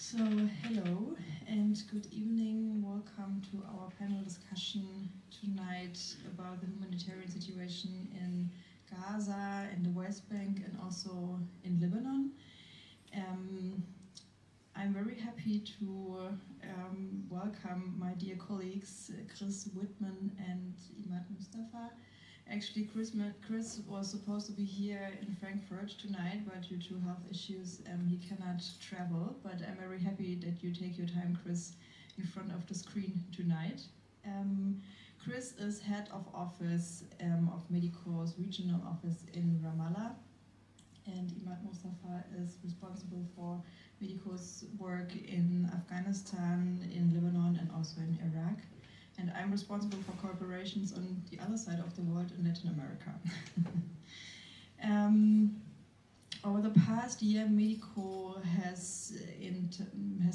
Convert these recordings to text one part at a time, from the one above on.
So, hello and good evening. Welcome to our panel discussion tonight about the humanitarian situation in Gaza, in the West Bank, and also in Lebanon. I'm very happy to welcome my dear colleagues Chris, Whitman, and Imad, Mustafa. Actually, Chris was supposed to be here in Frankfurt tonight, but due to health issues, he cannot travel. But I'm very happy that you take your time, Chris, in front of the screen tonight. Chris is head of office of Medico's regional office in Ramallah, and Imad Mustafa is responsible for Medico's work in Afghanistan, in Lebanon, and also in Iraq. And I'm responsible for cooperations on the other side of the world in Latin America. Over the past year, Medico has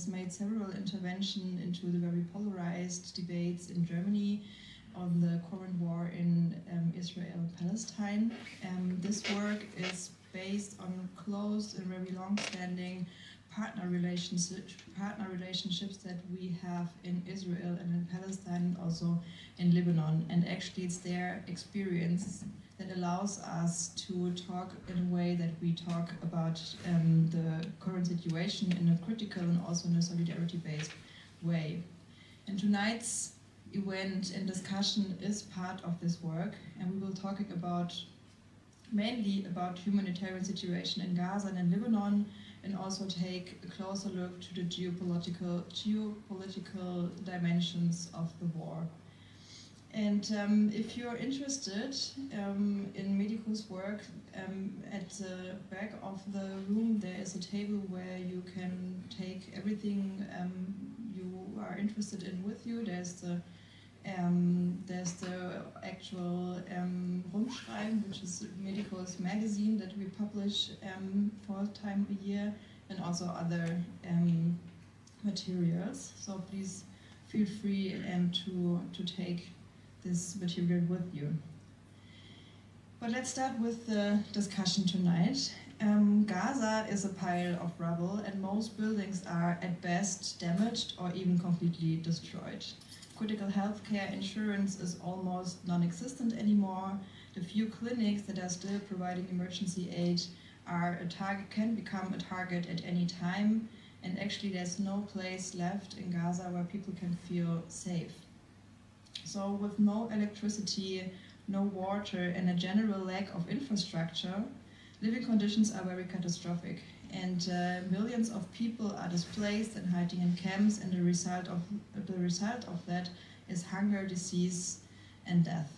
made several interventions into the very polarized debates in Germany on the current war in Israel and Palestine. This work is based on close and very long-standing partner relationships that we have in Israel and in Palestine, and also in Lebanon. And actually it's their experience that allows us to talk in a way that we talk about the current situation in a critical and also in a solidarity-based way. And tonight's event and discussion is part of this work, and we will talk mainly about humanitarian situation in Gaza and in Lebanon, and also take a closer look to the geopolitical dimensions of the war. And if you're interested in Medico's work, at the back of the room there is a table where you can take everything you are interested in with you. There's the actual Rundschreiben, which is Medico's magazine that we publish 4 times a year, and also other materials. So please feel free to take this material with you. But let's start with the discussion tonight. Gaza is a pile of rubble, and most buildings are at best damaged or even completely destroyed. Critical healthcare insurance is almost non-existent anymore. The few clinics that are still providing emergency aid can become a target at any time, and actually there's no place left in Gaza where people can feel safe. So with no electricity, no water, and a general lack of infrastructure, living conditions are very catastrophic. And millions of people are displaced and hiding in camps, and the result of that is hunger, disease, and death.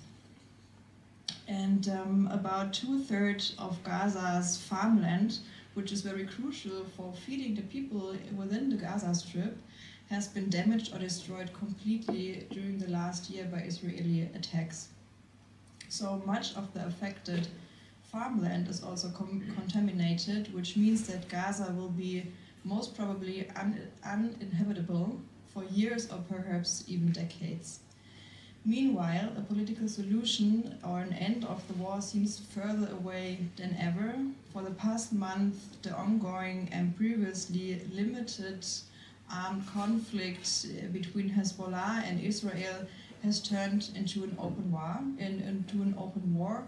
And about 2/3 of Gaza's farmland, which is very crucial for feeding the people within the Gaza Strip, has been damaged or destroyed completely during the last year by Israeli attacks. So much of the affected farmland is also contaminated, which means that Gaza will be most probably uninhabitable for years or perhaps even decades. Meanwhile, a political solution or an end of the war seems further away than ever. For the past month, the ongoing and previously limited armed conflict between Hezbollah and Israel has turned into an open war,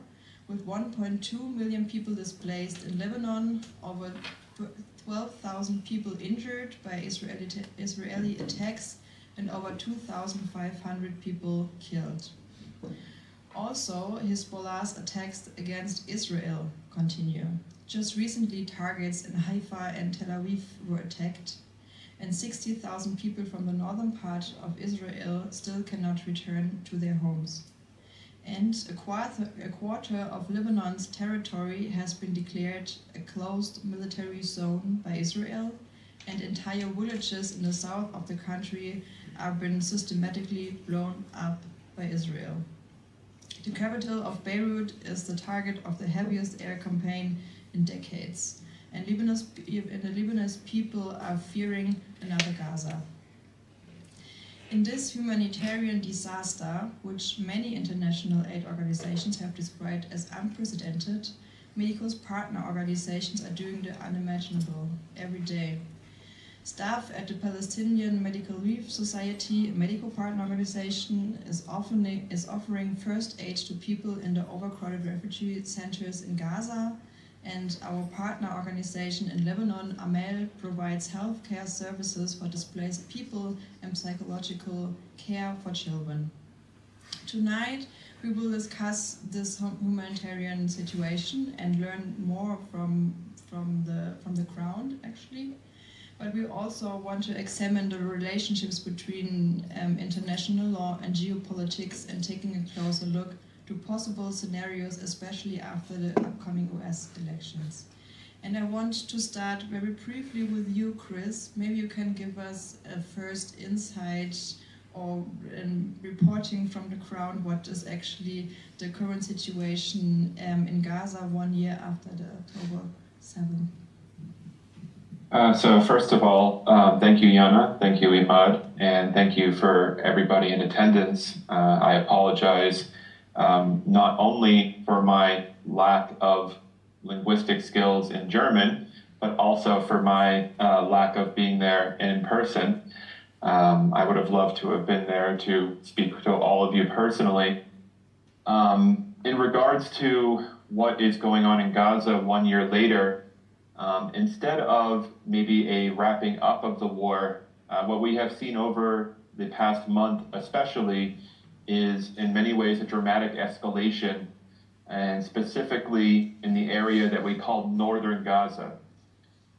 with 1.2 million people displaced in Lebanon, over 12,000 people injured by Israeli attacks, and over 2,500 people killed. Also, Hezbollah's attacks against Israel continue. Just recently, targets in Haifa and Tel Aviv were attacked, and 60,000 people from the northern part of Israel still cannot return to their homes. And a quarter of Lebanon's territory has been declared a closed military zone by Israel, and entire villages in the south of the country have been systematically blown up by Israel. The capital of Beirut is the target of the heaviest air campaign in decades, and the Lebanese people are fearing another Gaza. In this humanitarian disaster, which many international aid organizations have described as unprecedented, Medico's partner organizations are doing the unimaginable every day. Staff at the Palestinian Medical Relief Society, a medical partner organization, is offering first aid to people in the overcrowded refugee centers in Gaza, and our partner organization in Lebanon, AMEL, provides healthcare services for displaced people and psychological care for children. Tonight, we will discuss this humanitarian situation and learn more from the ground, actually. But we also want to examine the relationships between international law and geopolitics, and taking a closer look to possible scenarios, especially after the upcoming US elections. And I want to start very briefly with you, Chris. Maybe you can give us a first insight or reporting from the ground what is actually the current situation in Gaza 1 year after the October 7th. So first of all, thank you, Jana, thank you, Imad, and thank you for everybody in attendance. I apologize not only for my lack of linguistic skills in German, but also for my lack of being there in person. I would have loved to have been there to speak to all of you personally. In regards to what is going on in Gaza 1 year later, instead of maybe a wrapping up of the war, what we have seen over the past month especially is in many ways a dramatic escalation, and specifically in the area that we call northern Gaza.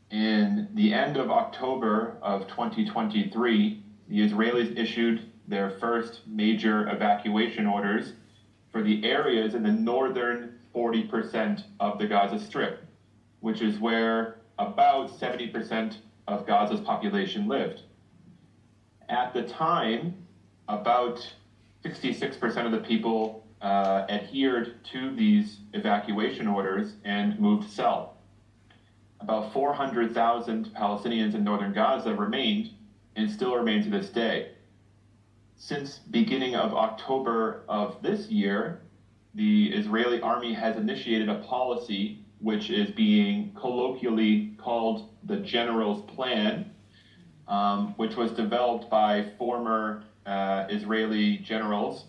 In the end of October of 2023, the Israelis issued their first major evacuation orders for the areas in the northern 40% of the Gaza Strip, which is where about 70% of Gaza's population lived. At the time, about 66% of the people adhered to these evacuation orders and moved south. About 400,000 Palestinians in northern Gaza remained and still remain to this day. Since beginning of October of this year, the Israeli army has initiated a policy which is being colloquially called the General's Plan, which was developed by former Israeli generals,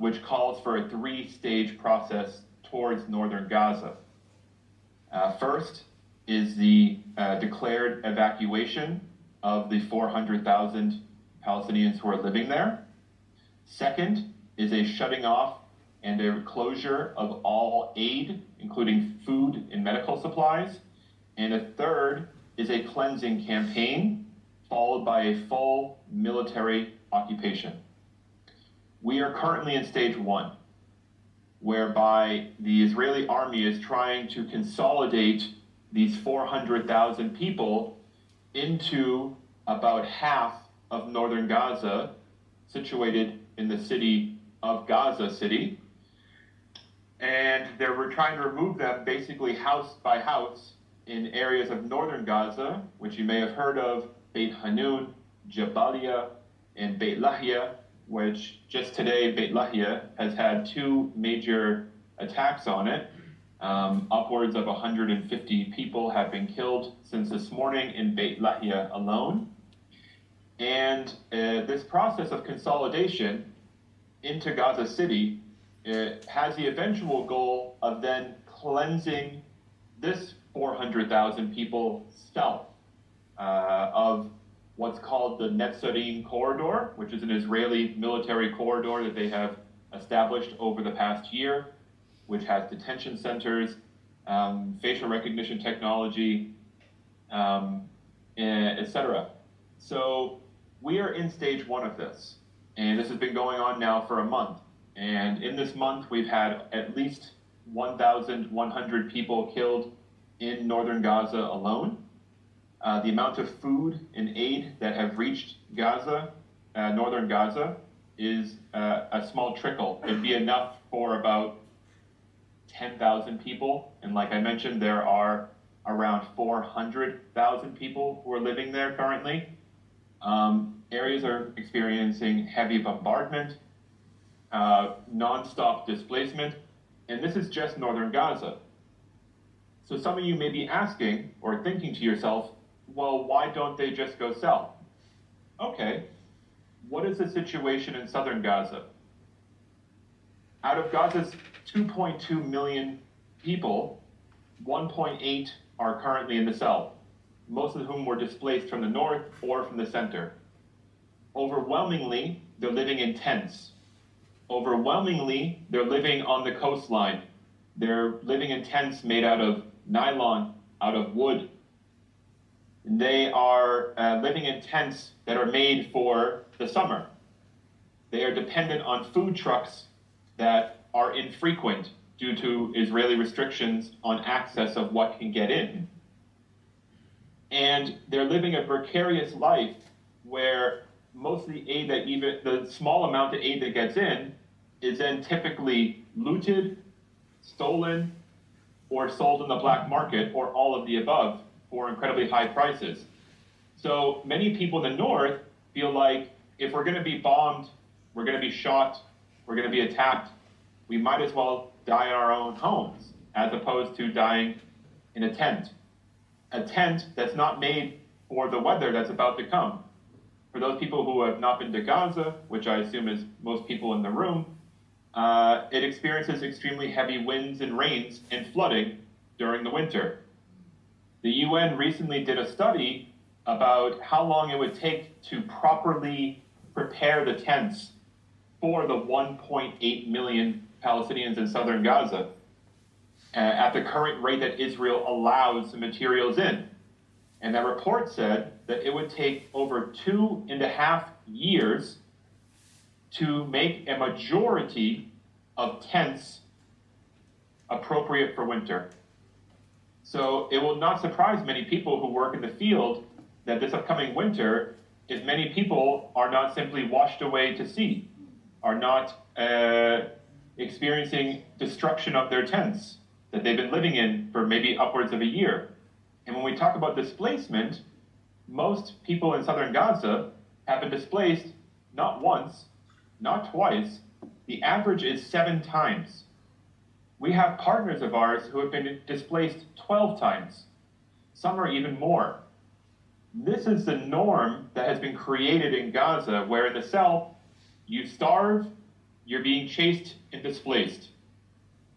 which calls for a three-stage process towards northern Gaza. First is the declared evacuation of the 400,000 Palestinians who are living there. Second is a shutting off and a closure of all aid, including food and medical supplies. And a third is a cleansing campaign, followed by a full military occupation. We are currently in stage one, whereby the Israeli army is trying to consolidate these 400,000 people into about half of northern Gaza, situated in the city of Gaza City. And we're trying to remove them basically house by house in areas of northern Gaza, which you may have heard of, Beit Hanun, Jabalia, and Beit Lahia, which just today, Beit Lahia has had two major attacks on it. Upwards of 150 people have been killed since this morning in Beit Lahia alone. And this process of consolidation into Gaza City has the eventual goal of then cleansing this 400,000 people south of what's called the Netzarim corridor, which is an Israeli military corridor that they have established over the past year, which has detention centers, facial recognition technology, etc. So we are in stage one of this, and this has been going on now for a month. And in this month, we've had at least 1,100 people killed in northern Gaza alone. The amount of food and aid that have reached Gaza, northern Gaza, is a small trickle. It'd be enough for about 10,000 people. And like I mentioned, there are around 400,000 people who are living there currently. Areas are experiencing heavy bombardment, non-stop displacement, and this is just northern Gaza. So some of you may be asking or thinking to yourself, well, why don't they just go south? Okay, what is the situation in southern Gaza? Out of Gaza's 2.2 million people, 1.8 are currently in the south, most of whom were displaced from the north or from the center. Overwhelmingly, they're living in tents. Overwhelmingly, they're living on the coastline. They're living in tents made out of nylon, out of wood. They are living in tents that are made for the summer. They are dependent on food trucks that are infrequent due to Israeli restrictions on access of what can get in. And they're living a precarious life where most of the aid that the small amount of aid that gets in is then typically looted, stolen, or sold in the black market, or all of the above, for incredibly high prices. So many people in the north feel like if we're going to be bombed, we're going to be shot, we're going to be attacked, we might as well die in our own homes, as opposed to dying in a tent. A tent that's not made for the weather that's about to come. For those people who have not been to Gaza, which I assume is most people in the room, it experiences extremely heavy winds and rains and flooding during the winter. The UN recently did a study about how long it would take to properly prepare the tents for the 1.8 million Palestinians in southern Gaza at the current rate that Israel allows the materials in. And that report said that it would take over 2.5 years to make a majority of tents appropriate for winter. So it will not surprise many people who work in the field that this upcoming winter, if many people are not simply washed away to sea, are not experiencing destruction of their tents that they've been living in for maybe upwards of a year. And when we talk about displacement, most people in southern Gaza have been displaced not once, not twice. The average is 7 times. We have partners of ours who have been displaced 12 times. Some are even more. This is the norm that has been created in Gaza, where in the south, you starve, you're being chased and displaced.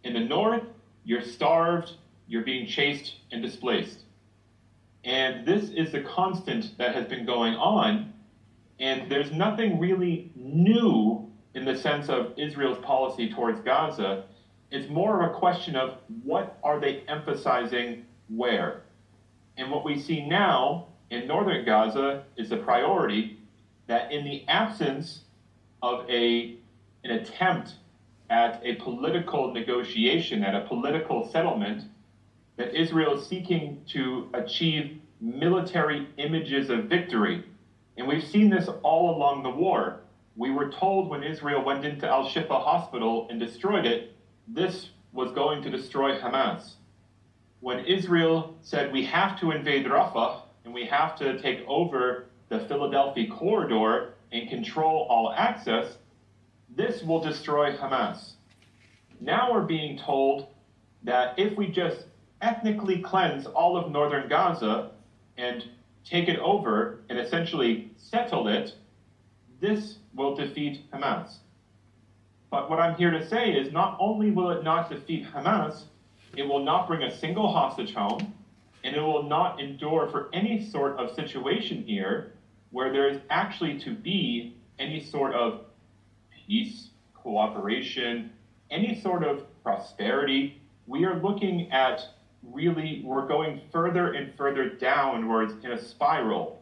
In the north, you're starved, you're being chased and displaced. And this is the constant that has been going on, and there's nothing really new in the sense of Israel's policy towards Gaza. It's more of a question of what are they emphasizing where. And what we see now in northern Gaza is the priority that in the absence of an attempt at a political negotiation, at a political settlement, that Israel is seeking to achieve military images of victory. And we've seen this all along the war. We were told when Israel went into Al-Shifa hospital and destroyed it, this was going to destroy Hamas. When Israel said we have to invade Rafah and we have to take over the Philadelphia corridor and control all access, this will destroy Hamas. Now we're being told that if we just ethnically cleanse all of northern Gaza and take it over and essentially settle it, this will defeat Hamas. But what I'm here to say is not only will it not defeat Hamas, it will not bring a single hostage home, and it will not endure for any sort of situation here where there is actually to be any sort of peace, cooperation, any sort of prosperity. We are looking at really, we're going further and further downwards in a spiral,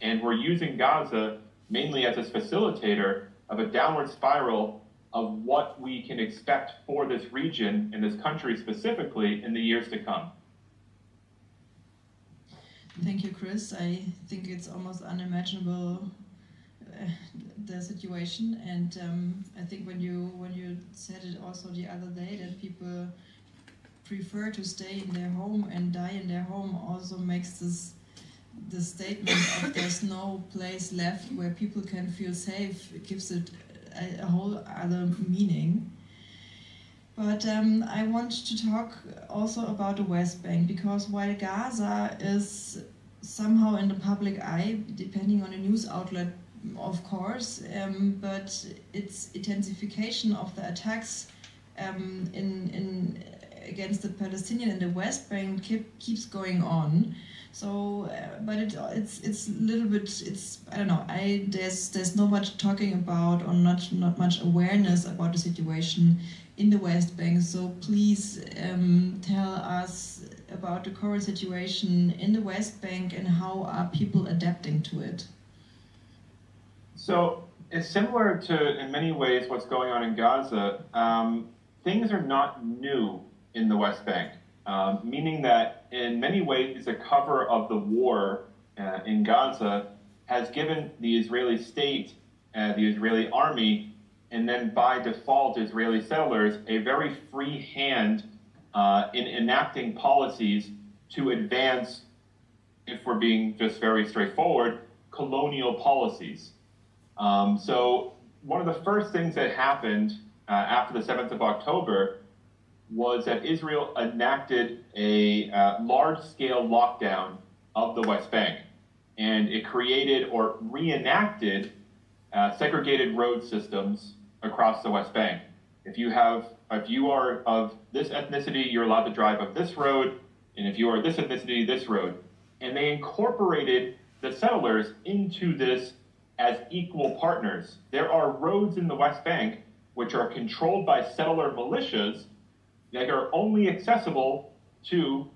and we're using Gaza mainly as a facilitator of a downward spiral of what we can expect for this region and this country specifically in the years to come. Thank you, Chris. I think it's almost unimaginable, the situation, and I think when you said it also the other day that people prefer to stay in their home and die in their home also makes the statement of there's no place left where people can feel safe. It gives it a whole other meaning. But I want to talk also about the West Bank, because while Gaza is somehow in the public eye, depending on the news outlet, of course, but its intensification of the attacks against the Palestinians in the West Bank keeps going on. So, but it's a little bit, I don't know. There's not much talking about, or not much awareness about the situation in the West Bank. So please tell us about the current situation in the West Bank and how are people adapting to it. So it's similar to, in many ways, what's going on in Gaza. Things are not new in the West Bank, meaning that in many ways the cover of the war in Gaza has given the Israeli state, the Israeli army, and then by default Israeli settlers a very free hand in enacting policies to advance, if we're being just very straightforward, colonial policies. So one of the first things that happened after the 7th of October was that Israel enacted a large-scale lockdown of the West Bank. And it created or reenacted segregated road systems across the West Bank. If you are of this ethnicity, you're allowed to drive up this road, and if you are this ethnicity, this road. And they incorporated the settlers into this as equal partners. There are roads in the West Bank which are controlled by settler militias that are only accessible to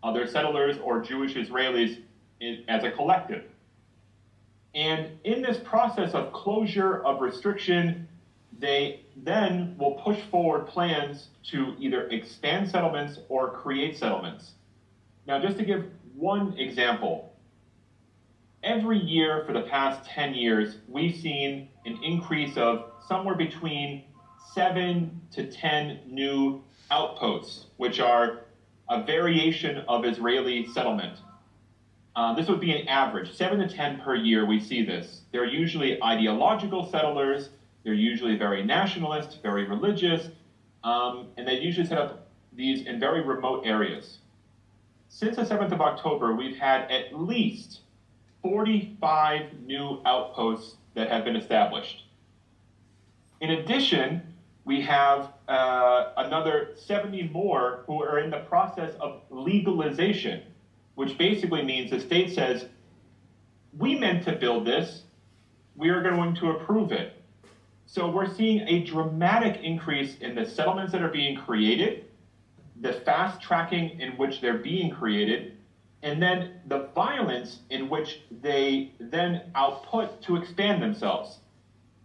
other settlers or Jewish Israelis as a collective. And in this process of closure, of restriction, they then will push forward plans to either expand settlements or create settlements. Now, just to give one example, every year for the past 10 years, we've seen an increase of somewhere between 7 to 10 new outposts, which are a variation of Israeli settlement. This would be an average, 7 to 10 per year we see this. They're usually ideological settlers, they're usually very nationalist, very religious, and they usually set up these in very remote areas. Since the 7th of October, we've had at least 45 new outposts that have been established. In addition, we have another 70 more who are in the process of legalization, which basically means the state says, we meant to build this, we are going to approve it. So we're seeing a dramatic increase in the settlements that are being created, the fast tracking in which they're being created, and then the violence in which they then output to expand themselves.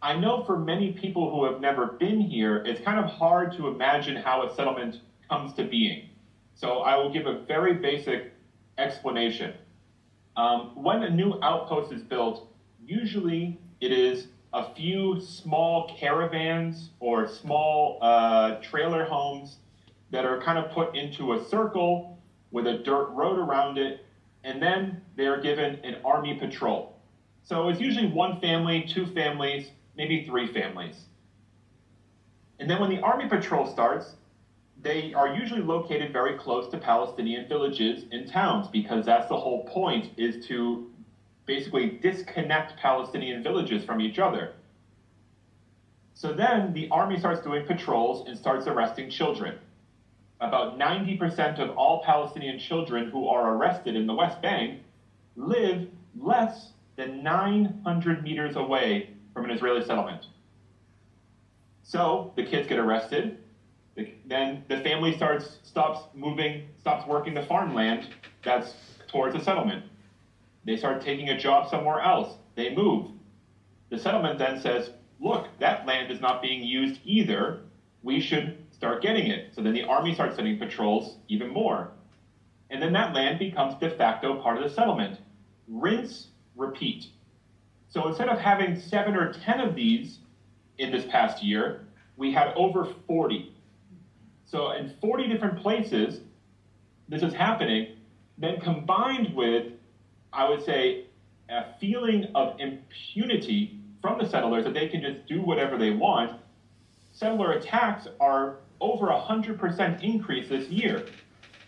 I know for many people who have never been here, it's kind of hard to imagine how a settlement comes to being. So I will give a very basic explanation. When a new outpost is built, usually it is a few small caravans or small trailer homes that are kind of put into a circle with a dirt road around it, and then they are given an army patrol. So it's usually one family, two families, maybe three families. And then when the army patrol starts, they are usually located very close to Palestinian villages and towns, because that's the whole point, is to basically disconnect Palestinian villages from each other. So then the army starts doing patrols and starts arresting children. About 90% of all Palestinian children who are arrested in the West Bank live less than 900 meters away from an Israeli settlement. So the kids get arrested, then the family stops working the farmland that's towards the settlement. They start taking a job somewhere else. They move. The settlement then says, look, that land is not being used either. We should start getting it. So then the army starts sending patrols even more. And then that land becomes de facto part of the settlement. Rinse, repeat. So instead of having 7 or 10 of these in this past year, we had over 40. So in 40 different places, this is happening, then combined with, I would say, a feeling of impunity from the settlers that they can just do whatever they want, settler attacks are over 100% increase this year.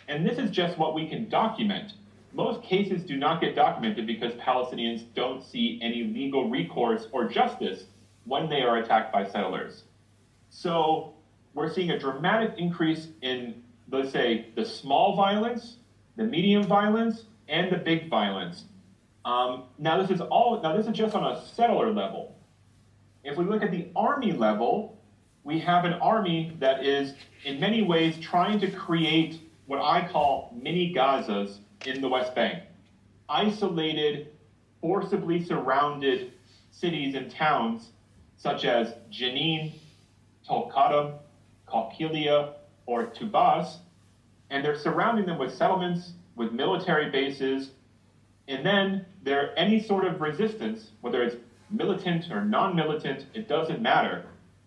And this is just what we can document. most cases do not get documented because Palestinians don't see any legal recourse or justice when they are attacked by settlers. So we're seeing a dramatic increase in, let's say, the small violence, the medium violence, and the big violence. Now this is just on a settler level. If we look at the army level, we have an army that is in many ways trying to create what I call mini Gazas in the West Bank. Isolated, forcibly surrounded cities and towns such as Jenin, Tulkarm, Qalqilia, or Tubas, and they're surrounding them with settlements, with military bases, and then any sort of resistance, whether it's militant or non-militant, it doesn't matter.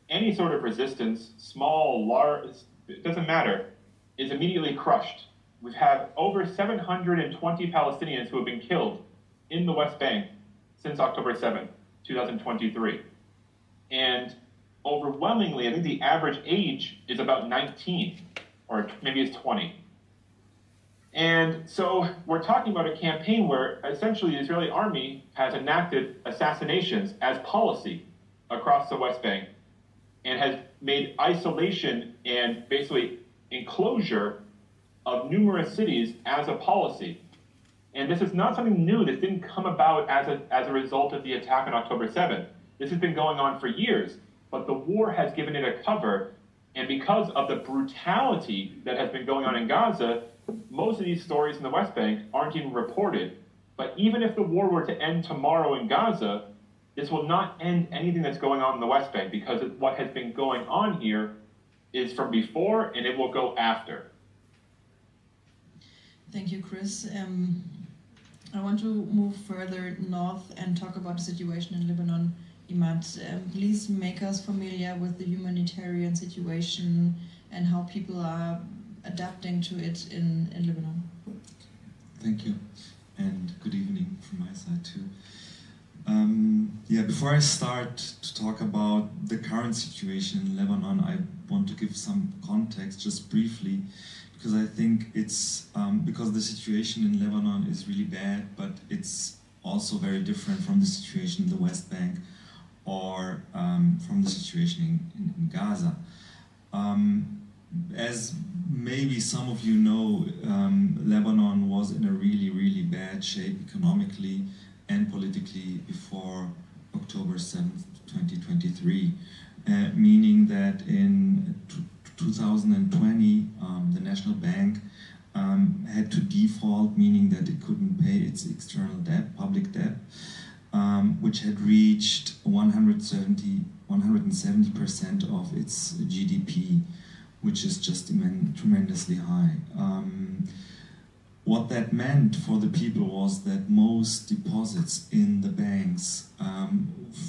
Any sort of resistance, small, large, it doesn't matter, is immediately crushed. We've had over 720 Palestinians who have been killed in the West Bank since October 7th, 2023. And overwhelmingly, I think the average age is about 19, or maybe it's 20. And so we're talking about a campaign where essentially the Israeli army has enacted assassinations as policy across the West Bank and has made isolation and basically enclosure of numerous cities as a policy. And this is not something new. This didn't come about as a result of the attack on October 7th. This has been going on for years, but the war has given it a cover. And because of the brutality that has been going on in Gaza, most of these stories in the West Bank aren't even reported. But even if the war were to end tomorrow in Gaza, this will not end anything that's going on in the West Bank, because what has been going on here is from before, and it will go after. Thank you, Chris. I want to move further north and talk about the situation in Lebanon. Imad, please make us familiar with the humanitarian situation and how people are adapting to it in Lebanon. Thank you, and good evening from my side too. Before I start to talk about the current situation in Lebanon, I want to give some context just briefly, because I think it's because the situation in Lebanon is really bad, but it's also very different from the situation in the West Bank or from the situation in Gaza. As maybe some of you know, Lebanon was in a really, really bad shape economically and politically before October 7th, 2023, meaning that in 2020, the National Bank had to default, meaning that it couldn't pay its external debt, public debt, which had reached 170% of its GDP, which is just tremendously high. What that meant for the people was that most deposits in the banks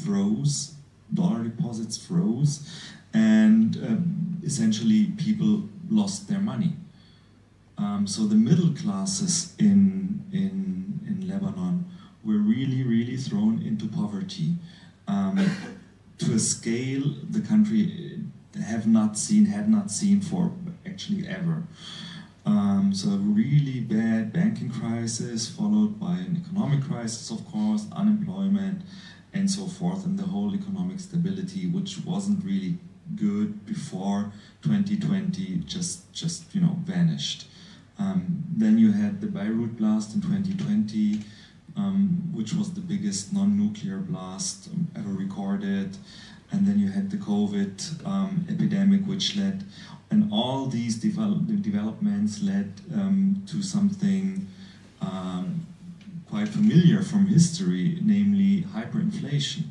froze, dollar deposits froze, and essentially people lost their money. So the middle classes in Lebanon were really, really thrown into poverty to a scale the country had not seen for actually ever. So a really bad banking crisis, followed by an economic crisis, of course, unemployment, and so forth, and the whole economic stability, which wasn't really good before 2020, just vanished. Then you had the Beirut blast in 2020, which was the biggest non-nuclear blast ever recorded. And then you had the COVID epidemic, which led, and all these developments led to something quite familiar from history, namely hyperinflation.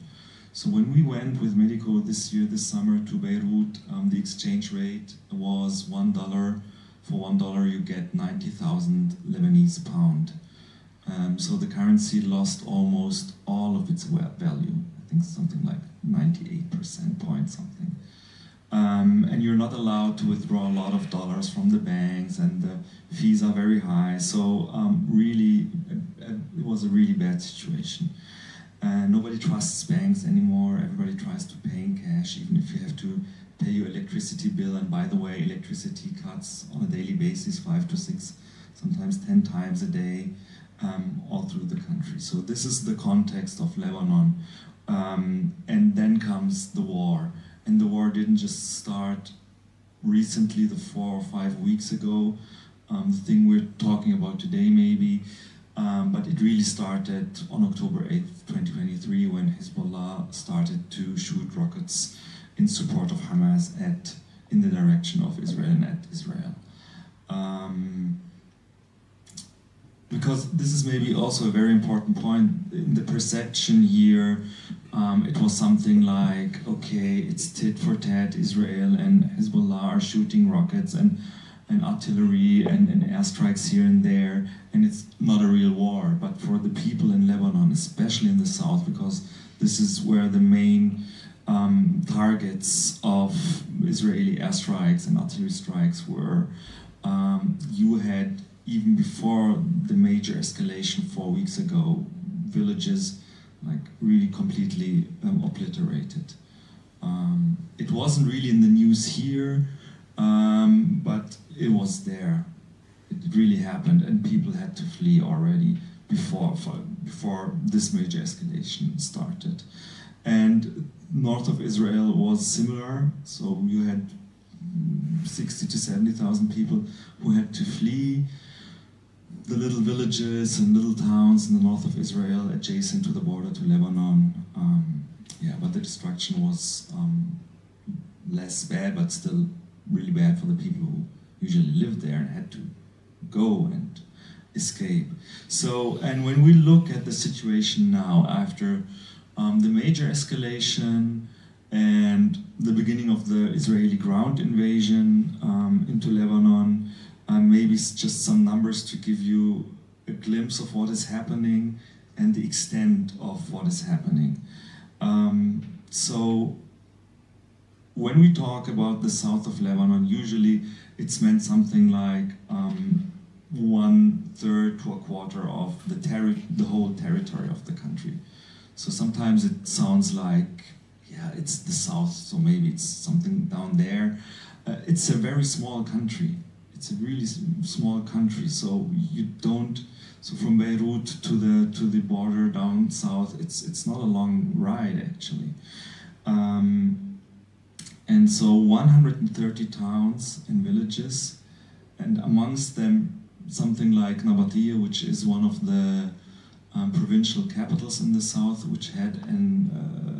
So when we went with Medico this summer to Beirut, the exchange rate was $1. For $1 you get 90,000 Lebanese pound. So the currency lost almost all of its value. I think something like 98% point something. And you're not allowed to withdraw a lot of dollars from the banks, and the fees are very high. So really, it was a really bad situation. Nobody trusts banks anymore. Everybody tries to pay in cash, even if you have to pay your electricity bill. And by the way, electricity cuts on a daily basis 5 to 6, sometimes 10 times a day. all through the country. So this is the context of Lebanon. And then comes the war. And the war didn't just start recently, the 4 or 5 weeks ago, the thing we're talking about today maybe, but it really started on October 8th, 2023, when Hezbollah started to shoot rockets in support of Hamas in the direction of Israel and at Israel. Because this is maybe also a very important point in the perception here. It was something like, okay, it's tit for tat, Israel and Hezbollah are shooting rockets and artillery and airstrikes here and there, and it's not a real war. But for the people in Lebanon, especially in the south, because this is where the main targets of Israeli airstrikes and artillery strikes were, you had, even before the major escalation 4 weeks ago, villages like really completely obliterated. It wasn't really in the news here, but it was there. It really happened, and people had to flee already before this major escalation started. And north of Israel was similar, so you had 60 to 70,000 people who had to flee the little villages and little towns in the north of Israel adjacent to the border to Lebanon. But the destruction was less bad, but still really bad for the people who usually lived there and had to go and escape. So, and when we look at the situation now after the major escalation and the beginning of the Israeli ground invasion into Lebanon, maybe just some numbers to give you a glimpse of what is happening and the extent of what is happening. So when we talk about the south of Lebanon, usually it's meant something like 1/3 to 1/4 of the whole territory of the country. So sometimes it sounds like, yeah, it's the south, so maybe it's something down there. It's a very small country. It's a really small country, so you don't. So from Beirut to the border down south, it's not a long ride actually. And so 130 towns and villages, and amongst them something like Nabatea, which is one of the provincial capitals in the south, which had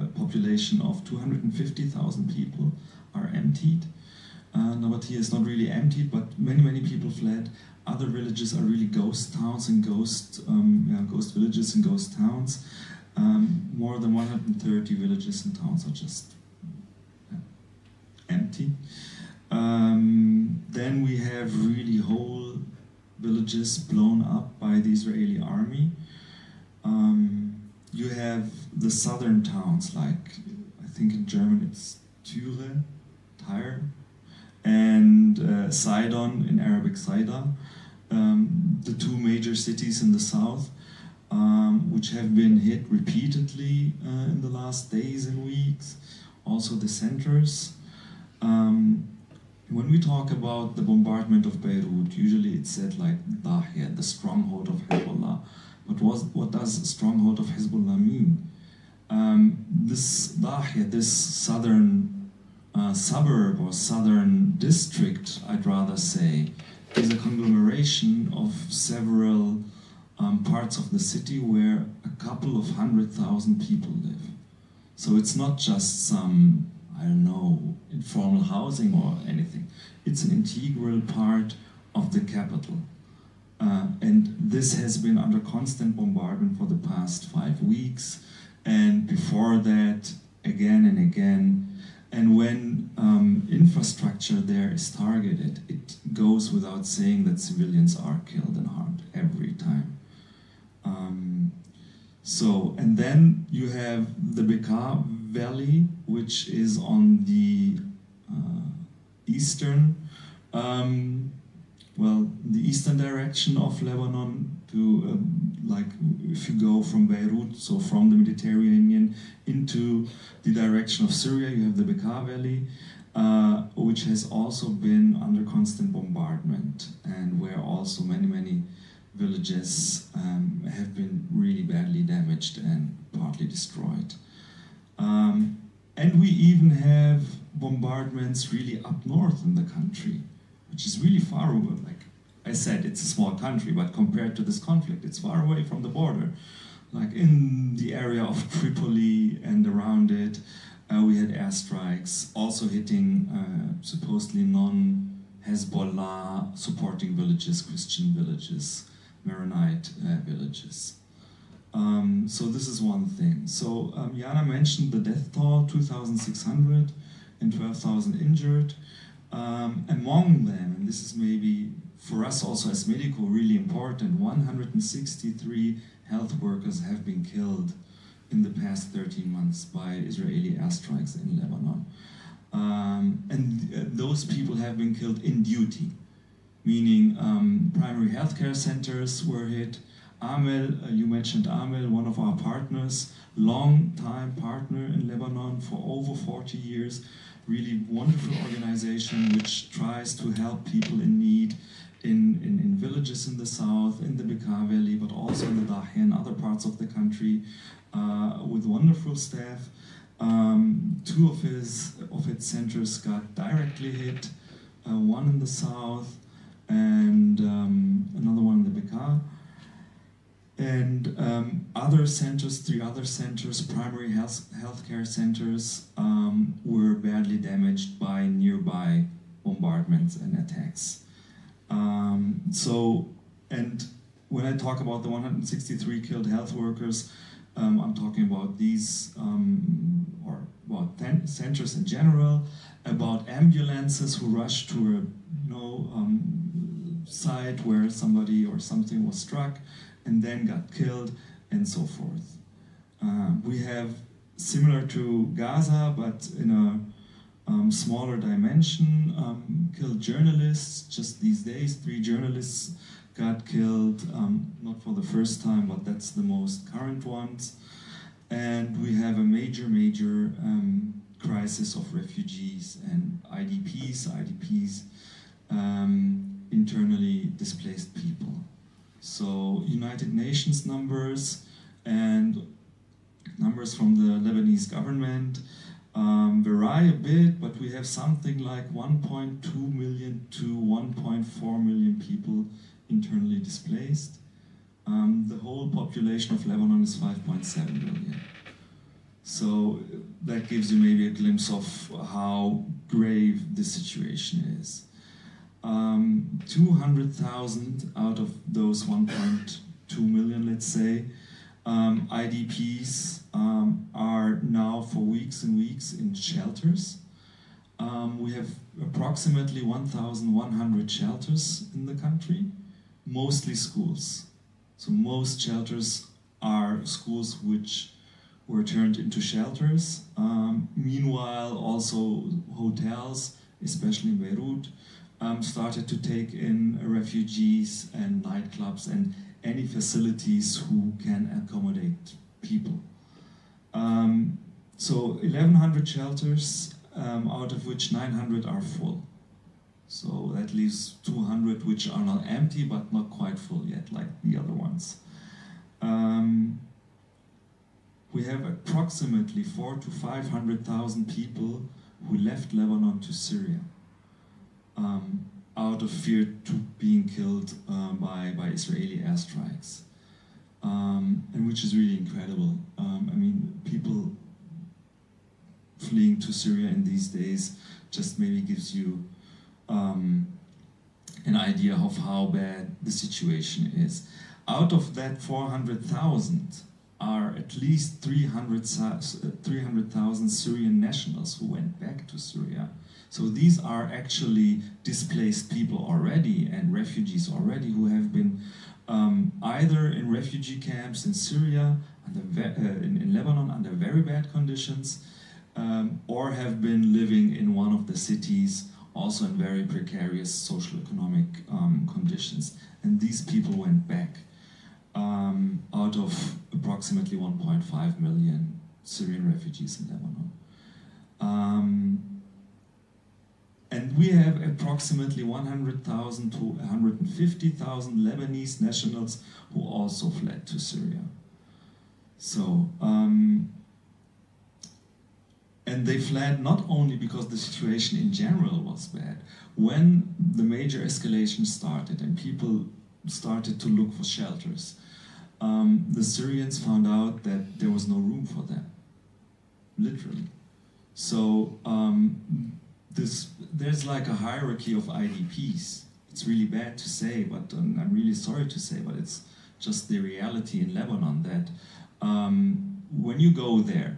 a population of 250,000 people, are emptied. Nabatea is not really emptied, but many people fled. Other villages are really ghost towns and ghost villages and ghost towns. More than 130 villages and towns are just empty. Then we have really whole villages blown up by the Israeli army. You have the southern towns, like I think in German it's Tyre, and Sidon, in Arabic Saida, the two major cities in the south, which have been hit repeatedly in the last days and weeks. Also the centers. When we talk about the bombardment of Beirut, usually it's said like Dahia, the stronghold of Hezbollah. But what does stronghold of Hezbollah mean? This Dahia, this southern suburb or southern district, I'd rather say, is a conglomeration of several parts of the city where a couple of 100,000 people live. So it's not just some, I don't know, informal housing or anything. It's an integral part of the capital. And this has been under constant bombardment for the past 5 weeks, and before that, again and again. And when infrastructure there is targeted, it goes without saying that civilians are killed and harmed every time. And then you have the Bekaa Valley, which is on the the eastern direction of Lebanon to, like, if you go from Beirut, so from the Mediterranean into the direction of Syria, you have the Bekaa Valley, which has also been under constant bombardment, and where also many villages have been really badly damaged and partly destroyed. And we even have bombardments really up north in the country, which is really far away. Like I said, it's a small country, but compared to this conflict, it's far away from the border. Like in the area of Tripoli and around it, we had airstrikes also hitting supposedly non-Hezbollah supporting villages, Christian villages, Maronite villages. So this is one thing. So Jana mentioned the death toll, 2,600 and 12,000 injured. Among them, and this is maybe for us also as medico really important, 163 health workers have been killed in the past 13 months by Israeli airstrikes in Lebanon. And those people have been killed in duty, meaning primary healthcare centers were hit. Amel, you mentioned Amel, one of our partners, long-time partner in Lebanon for over 40 years, really wonderful organization which tries to help people in need in villages in the south, in the Bekaa Valley, but also in the Dahi and other parts of the country, with wonderful staff. Two of its centers got directly hit, one in the south and another one in the Bekaa. And other centers, 3 other centers, primary healthcare centers, were badly damaged by nearby bombardments and attacks. And when I talk about the 163 killed health workers, I'm talking about these, or about centers in general, about ambulances who rushed to a site where somebody or something was struck and then got killed, and so forth. We have, similar to Gaza, but in a smaller dimension, killed journalists. Just these days, 3 journalists got killed, not for the first time, but that's the most current ones. And we have a major crisis of refugees and IDPs, internally displaced people. So United Nations numbers and numbers from the Lebanese government vary a bit, but we have something like 1.2 million to 1.4 million people internally displaced. The whole population of Lebanon is 5.7 million. So that gives you maybe a glimpse of how grave the situation is. 200,000 out of those 1.2 million, let's say, IDPs are now for weeks and weeks in shelters. We have approximately 1,100 shelters in the country, mostly schools. So most shelters are schools which were turned into shelters. Meanwhile, also hotels, especially in Beirut, started to take in refugees and nightclubs and any facilities who can accommodate people. So 1,100 shelters, out of which 900 are full. So that leaves 200 which are not empty but not quite full yet, like the other ones. We have approximately 400,000 to 500,000 people who left Lebanon to Syria, out of fear to being killed by Israeli airstrikes, and which is really incredible. I mean, people fleeing to Syria in these days just maybe gives you an idea of how bad the situation is. Out of that 400,000 are at least 300,000 Syrian nationals who went back to Syria. So these are actually displaced people already and refugees already who have been either in refugee camps in Syria, in Lebanon under very bad conditions, or have been living in one of the cities also in very precarious social economic conditions. And these people went back out of approximately 1.5 million Syrian refugees in Lebanon. And we have approximately 100,000 to 150,000 Lebanese nationals who also fled to Syria. So, and they fled not only because the situation in general was bad. When the major escalation started and people started to look for shelters, the Syrians found out that there was no room for them, literally. So there's like a hierarchy of IDPs. It's really bad to say, but I'm really sorry to say, but it's just the reality in Lebanon that when you go there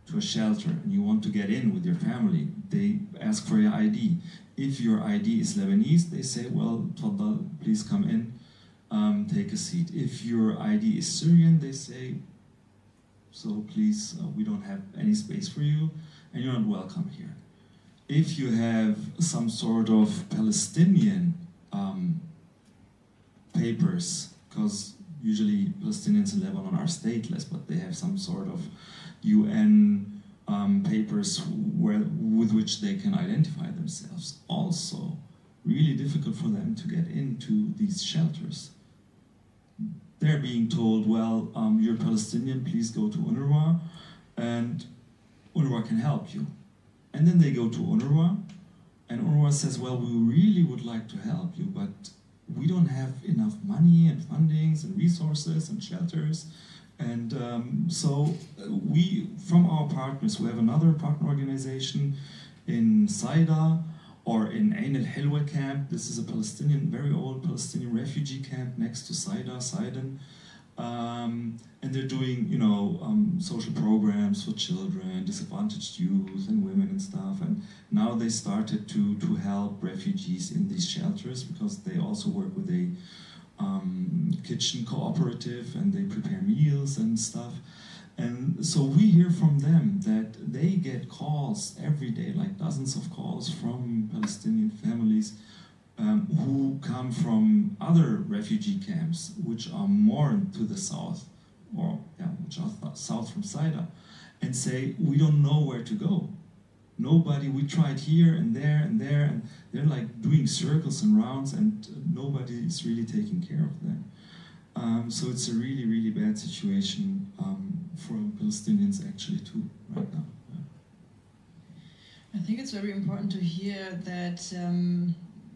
to a shelter and you want to get in with your family, they ask for your ID. If your ID is Lebanese, they say, well, Tfaddal, please come in, take a seat. If your ID is Syrian, they say, so please, we don't have any space for you, and you're not welcome here. If you have some sort of Palestinian papers, because usually Palestinians in Lebanon are stateless, but they have some sort of UN papers with which they can identify themselves. Also, really difficult for them to get into these shelters. They're being told, well, you're Palestinian, please go to UNRWA, and UNRWA can help you. And then they go to UNRWA, and UNRWA says, well, we really would like to help you, but we don't have enough money and fundings and resources and shelters. And so we, from our partners, we have another partner organization in Saida or in Ain al-Hilwa camp. This is a Palestinian, very old Palestinian refugee camp next to Saida, Sidon. And they're doing, you know, social programs for children, disadvantaged youth and women and stuff. And now they started to help refugees in these shelters because they also work with a kitchen cooperative and they prepare meals and stuff. And so we hear from them that they get calls every day, like dozens of calls from Palestinian families who come from other refugee camps, which are more to the south, or which are south from Saida, and say, we don't know where to go. Nobody, we tried here and there, and they're like doing circles and rounds, and nobody is really taking care of them. So it's a really, really bad situation for Palestinians actually too, right now. I think it's very important to hear that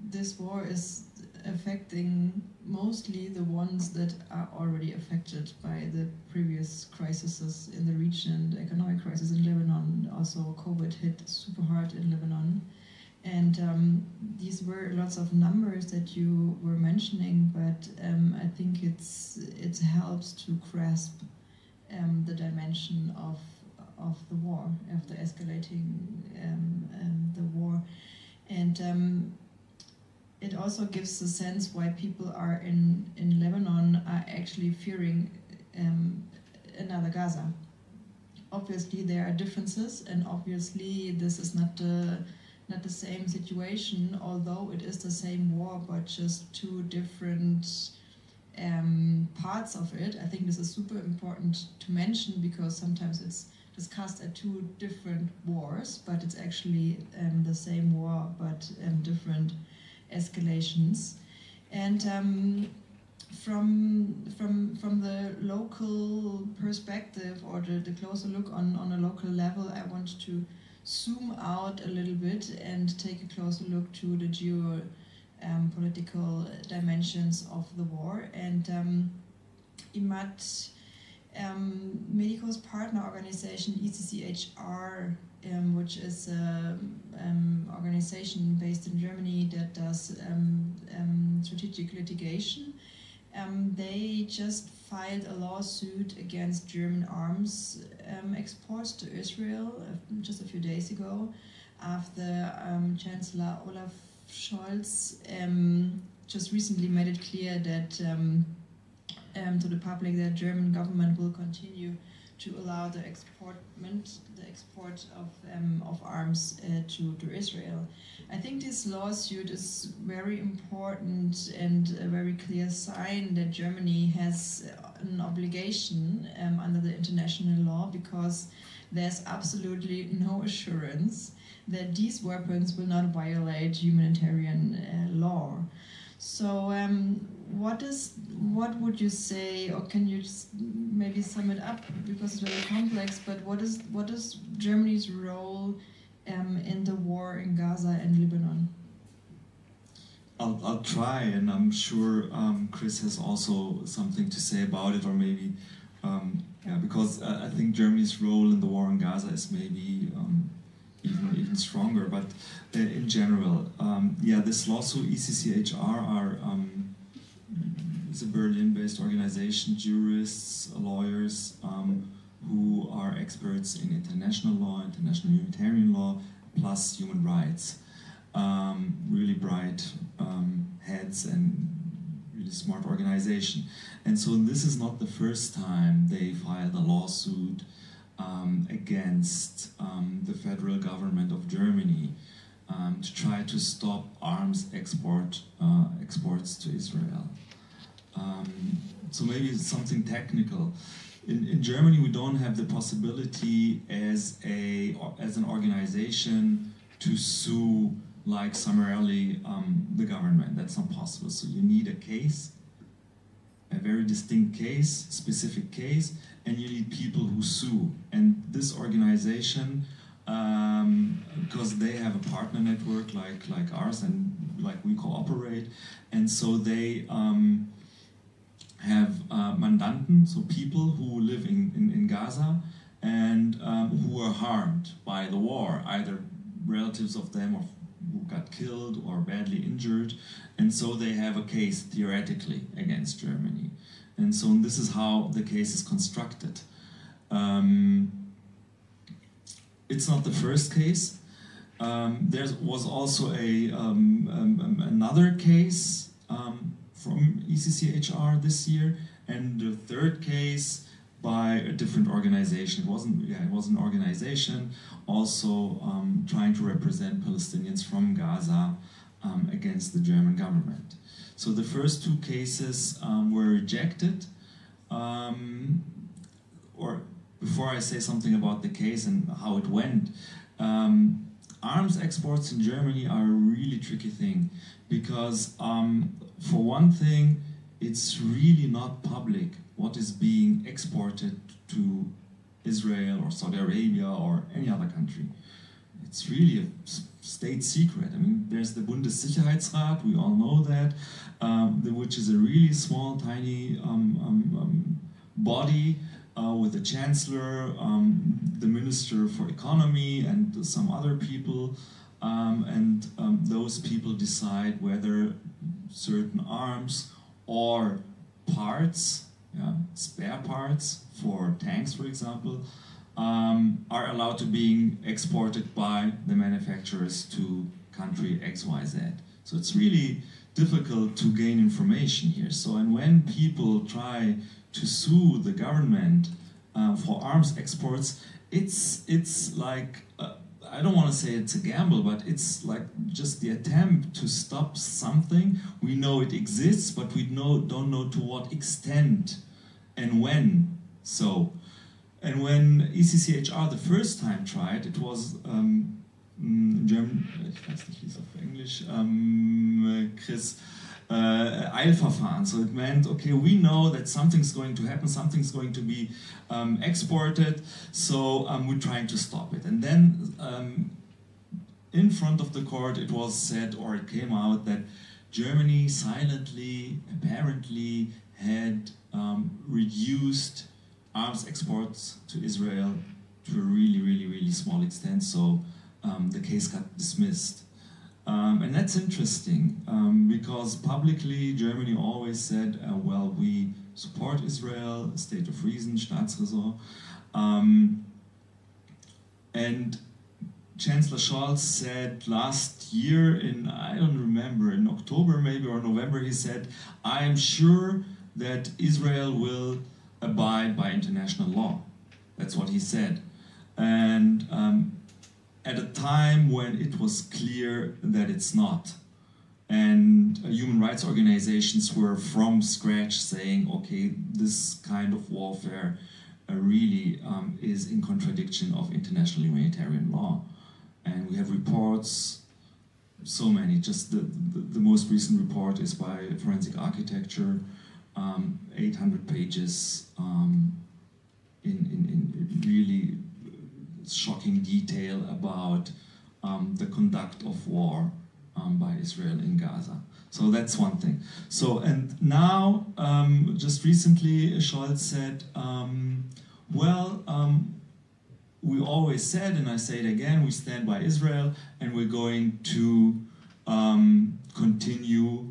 this war is affecting mostly the ones that are already affected by the previous crises in the region, the economic crisis in Lebanon. Also, COVID hit super hard in Lebanon. And these were lots of numbers that you were mentioning, but I think it helps to grasp the dimension of the war, after escalating the war. And it also gives a sense why people are in Lebanon are actually fearing another Gaza. Obviously there are differences, and obviously this is not the same situation, although it is the same war, but just two different parts of it. I think this is super important to mention because sometimes it's discussed at two different wars, but it's actually the same war, but different escalations. And from the local perspective, or the closer look on a local level, I want to zoom out a little bit and take a closer look to the geopolitical dimensions of the war. And Imad, Medico's partner organization, ECCHR, which is an organization based in Germany that does strategic litigation. They just filed a lawsuit against German arms exports to Israel just a few days ago, after Chancellor Olaf Scholz just recently made it clear that to the public that German government will continue to allow the export of arms to Israel. I think this lawsuit is very important and a very clear sign that Germany has an obligation under the international law, because there's absolutely no assurance that these weapons will not violate humanitarian law. So what would you say, or can you maybe sum it up, because it's very complex, but what is Germany's role in the war in Gaza and Lebanon? I'll try, and I'm sure Chris has also something to say about it, or maybe, because I think Germany's role in the war in Gaza is maybe even stronger, but in general, this lawsuit, ECCHR, is a Berlin-based organization, jurists, lawyers, who are experts in international law, international humanitarian law, plus human rights. Really bright heads and really smart organization. And so this is not the first time they filed a lawsuit against the federal government of Germany to try to stop arms exports to Israel. So maybe it's something technical. In Germany, we don't have the possibility as an organization to sue like summarily the government. That's not possible. So you need a case, a very distinct case, specific case, and you need people who sue. And this organization, because they have a partner network like ours, and like we cooperate, and so they have mandanten, so people who live in Gaza and who are harmed by the war, either relatives of them or who got killed or badly injured, and so they have a case theoretically against Germany. And so this is how the case is constructed. It's not the first case. There was also another case from ECCHR this year, and the third case by a different organization. It was an organization also trying to represent Palestinians from Gaza against the German government. So the first two cases were rejected. Or before I say something about the case and how it went, arms exports in Germany are a really tricky thing, because for one thing, it's really not public what is being exported to Israel or Saudi Arabia or any other country. It's really a state secret. I mean, there's the Bundessicherheitsrat, we all know that, which is a really small, tiny body with the chancellor, the minister for economy, and some other people, and those people decide whether certain arms or parts, spare parts for tanks, for example, are allowed to be exported by the manufacturers to country XYZ. So it's really difficult to gain information here. So, and when people try to sue the government for arms exports, it's like, I don't want to say it's a gamble, but it's like just the attempt to stop something. We know it exists, but we don't know to what extent and when. So, and when ECCHR the first time tried, it was German, ich weiß nicht, wie es auf Englisch, Chris, Eilverfahren. So it meant, okay, we know that something's going to happen, something's going to be exported, so we're trying to stop it. And then in front of the court it was said, or it came out, that Germany silently, apparently, had reduced arms exports to Israel to a really, really, really small extent, so the case got dismissed. And that's interesting, because publicly Germany always said, well, we support Israel, state of reason, Staatsräson. And Chancellor Scholz said last year in, I don't remember, in October maybe or November, he said, I am sure that Israel will abide by international law. That's what he said. And at a time when it was clear that it's not. And human rights organizations were from scratch saying, okay, this kind of warfare really is in contradiction of international humanitarian law. And we have reports, so many, just the most recent report is by Forensic Architecture, 800 pages in really shocking detail about the conduct of war by Israel in Gaza. So that's one thing. So, and now, just recently, Scholz said, we always said, and I say it again, we stand by Israel, and we're going to continue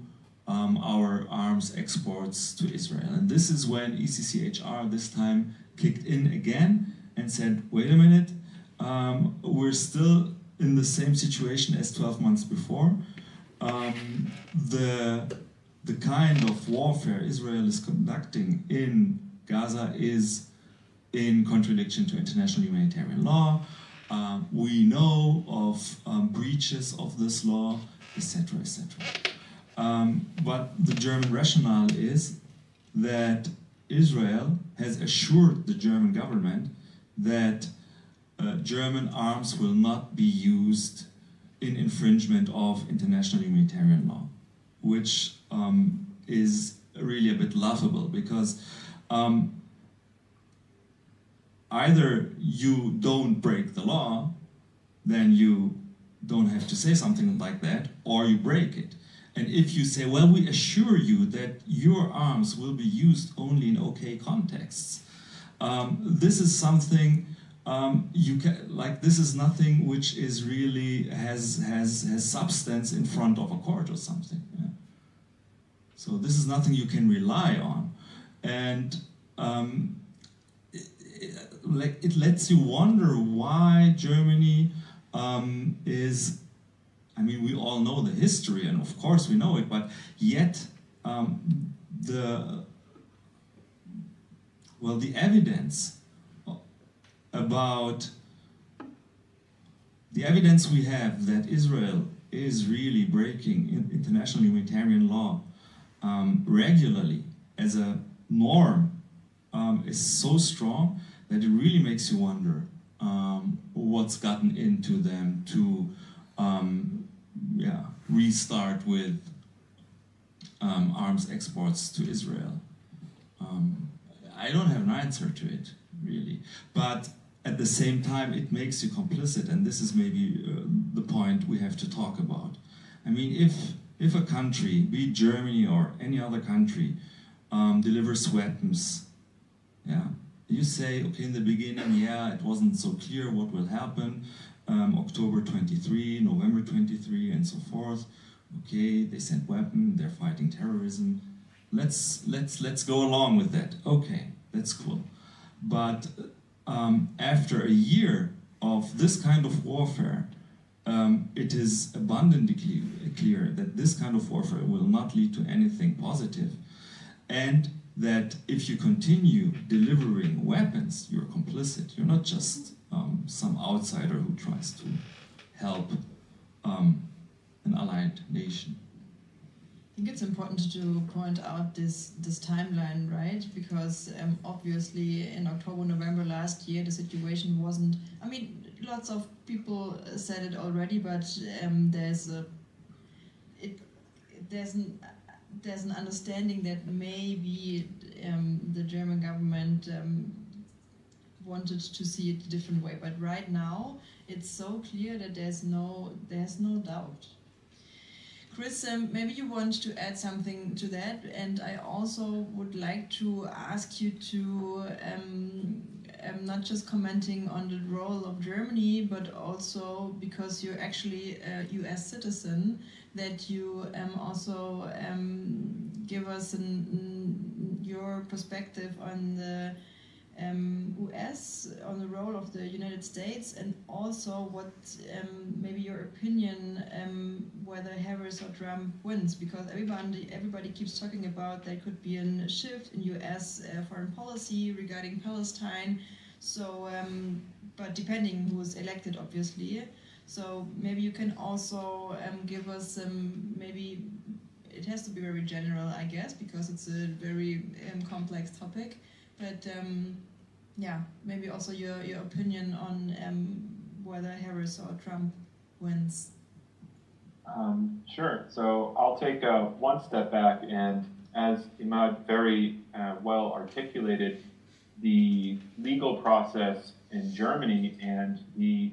our arms exports to Israel. And this is when ECCHR this time kicked in again and said, wait a minute, we're still in the same situation as 12 months before. The kind of warfare Israel is conducting in Gaza is in contradiction to international humanitarian law. We know of breaches of this law, etc., etc. But the German rationale is that Israel has assured the German government that German arms will not be used in infringement of international humanitarian law, which is really a bit laughable, because either you don't break the law, then you don't have to say something like that, or you break it. And if you say, well, we assure you that your arms will be used only in okay contexts, this is something you can, like, this is nothing which is really has substance in front of a court or something. Yeah? So this is nothing you can rely on, and it lets you wonder why Germany is. I mean, we all know the history, and of course we know it, but yet the evidence about the evidence we have that Israel is really breaking international humanitarian law regularly as a norm is so strong that it really makes you wonder what's gotten into them to restart with arms exports to Israel. I don't have an answer to it, really. But at the same time, it makes you complicit, and this is maybe the point we have to talk about. I mean, if a country, be it Germany or any other country, delivers weapons, yeah, you say, okay, in the beginning, yeah, it wasn't so clear what will happen, October 23, November 23, and so forth. Okay, they sent weapons, they're fighting terrorism. Let's go along with that. Okay, that's cool. But after a year of this kind of warfare, it is abundantly clear that this kind of warfare will not lead to anything positive, and that if you continue delivering weapons, you're complicit. You're not just some outsider who tries to help an allied nation. I think it's important to point out this timeline, right? Because obviously in October, November last year, the situation wasn't. I mean, lots of people said it already, but there's an understanding that maybe the German government wanted to see it a different way. But right now, it's so clear that there's no doubt. Chris, maybe you want to add something to that, and I also would like to ask you to not just commenting on the role of Germany, but also because you're actually a US citizen, that you also give us your perspective on the US, on the role of the United States, and also what maybe your opinion whether Harris or Trump wins, because everybody keeps talking about there could be a shift in US foreign policy regarding Palestine. So, but depending who's elected, obviously. So maybe you can also give us maybe, it has to be very general, I guess, because it's a very complex topic. But yeah, maybe also your opinion on whether Harris or Trump wins. Sure. So I'll take one step back, and as Imad very well articulated, the legal process in Germany and the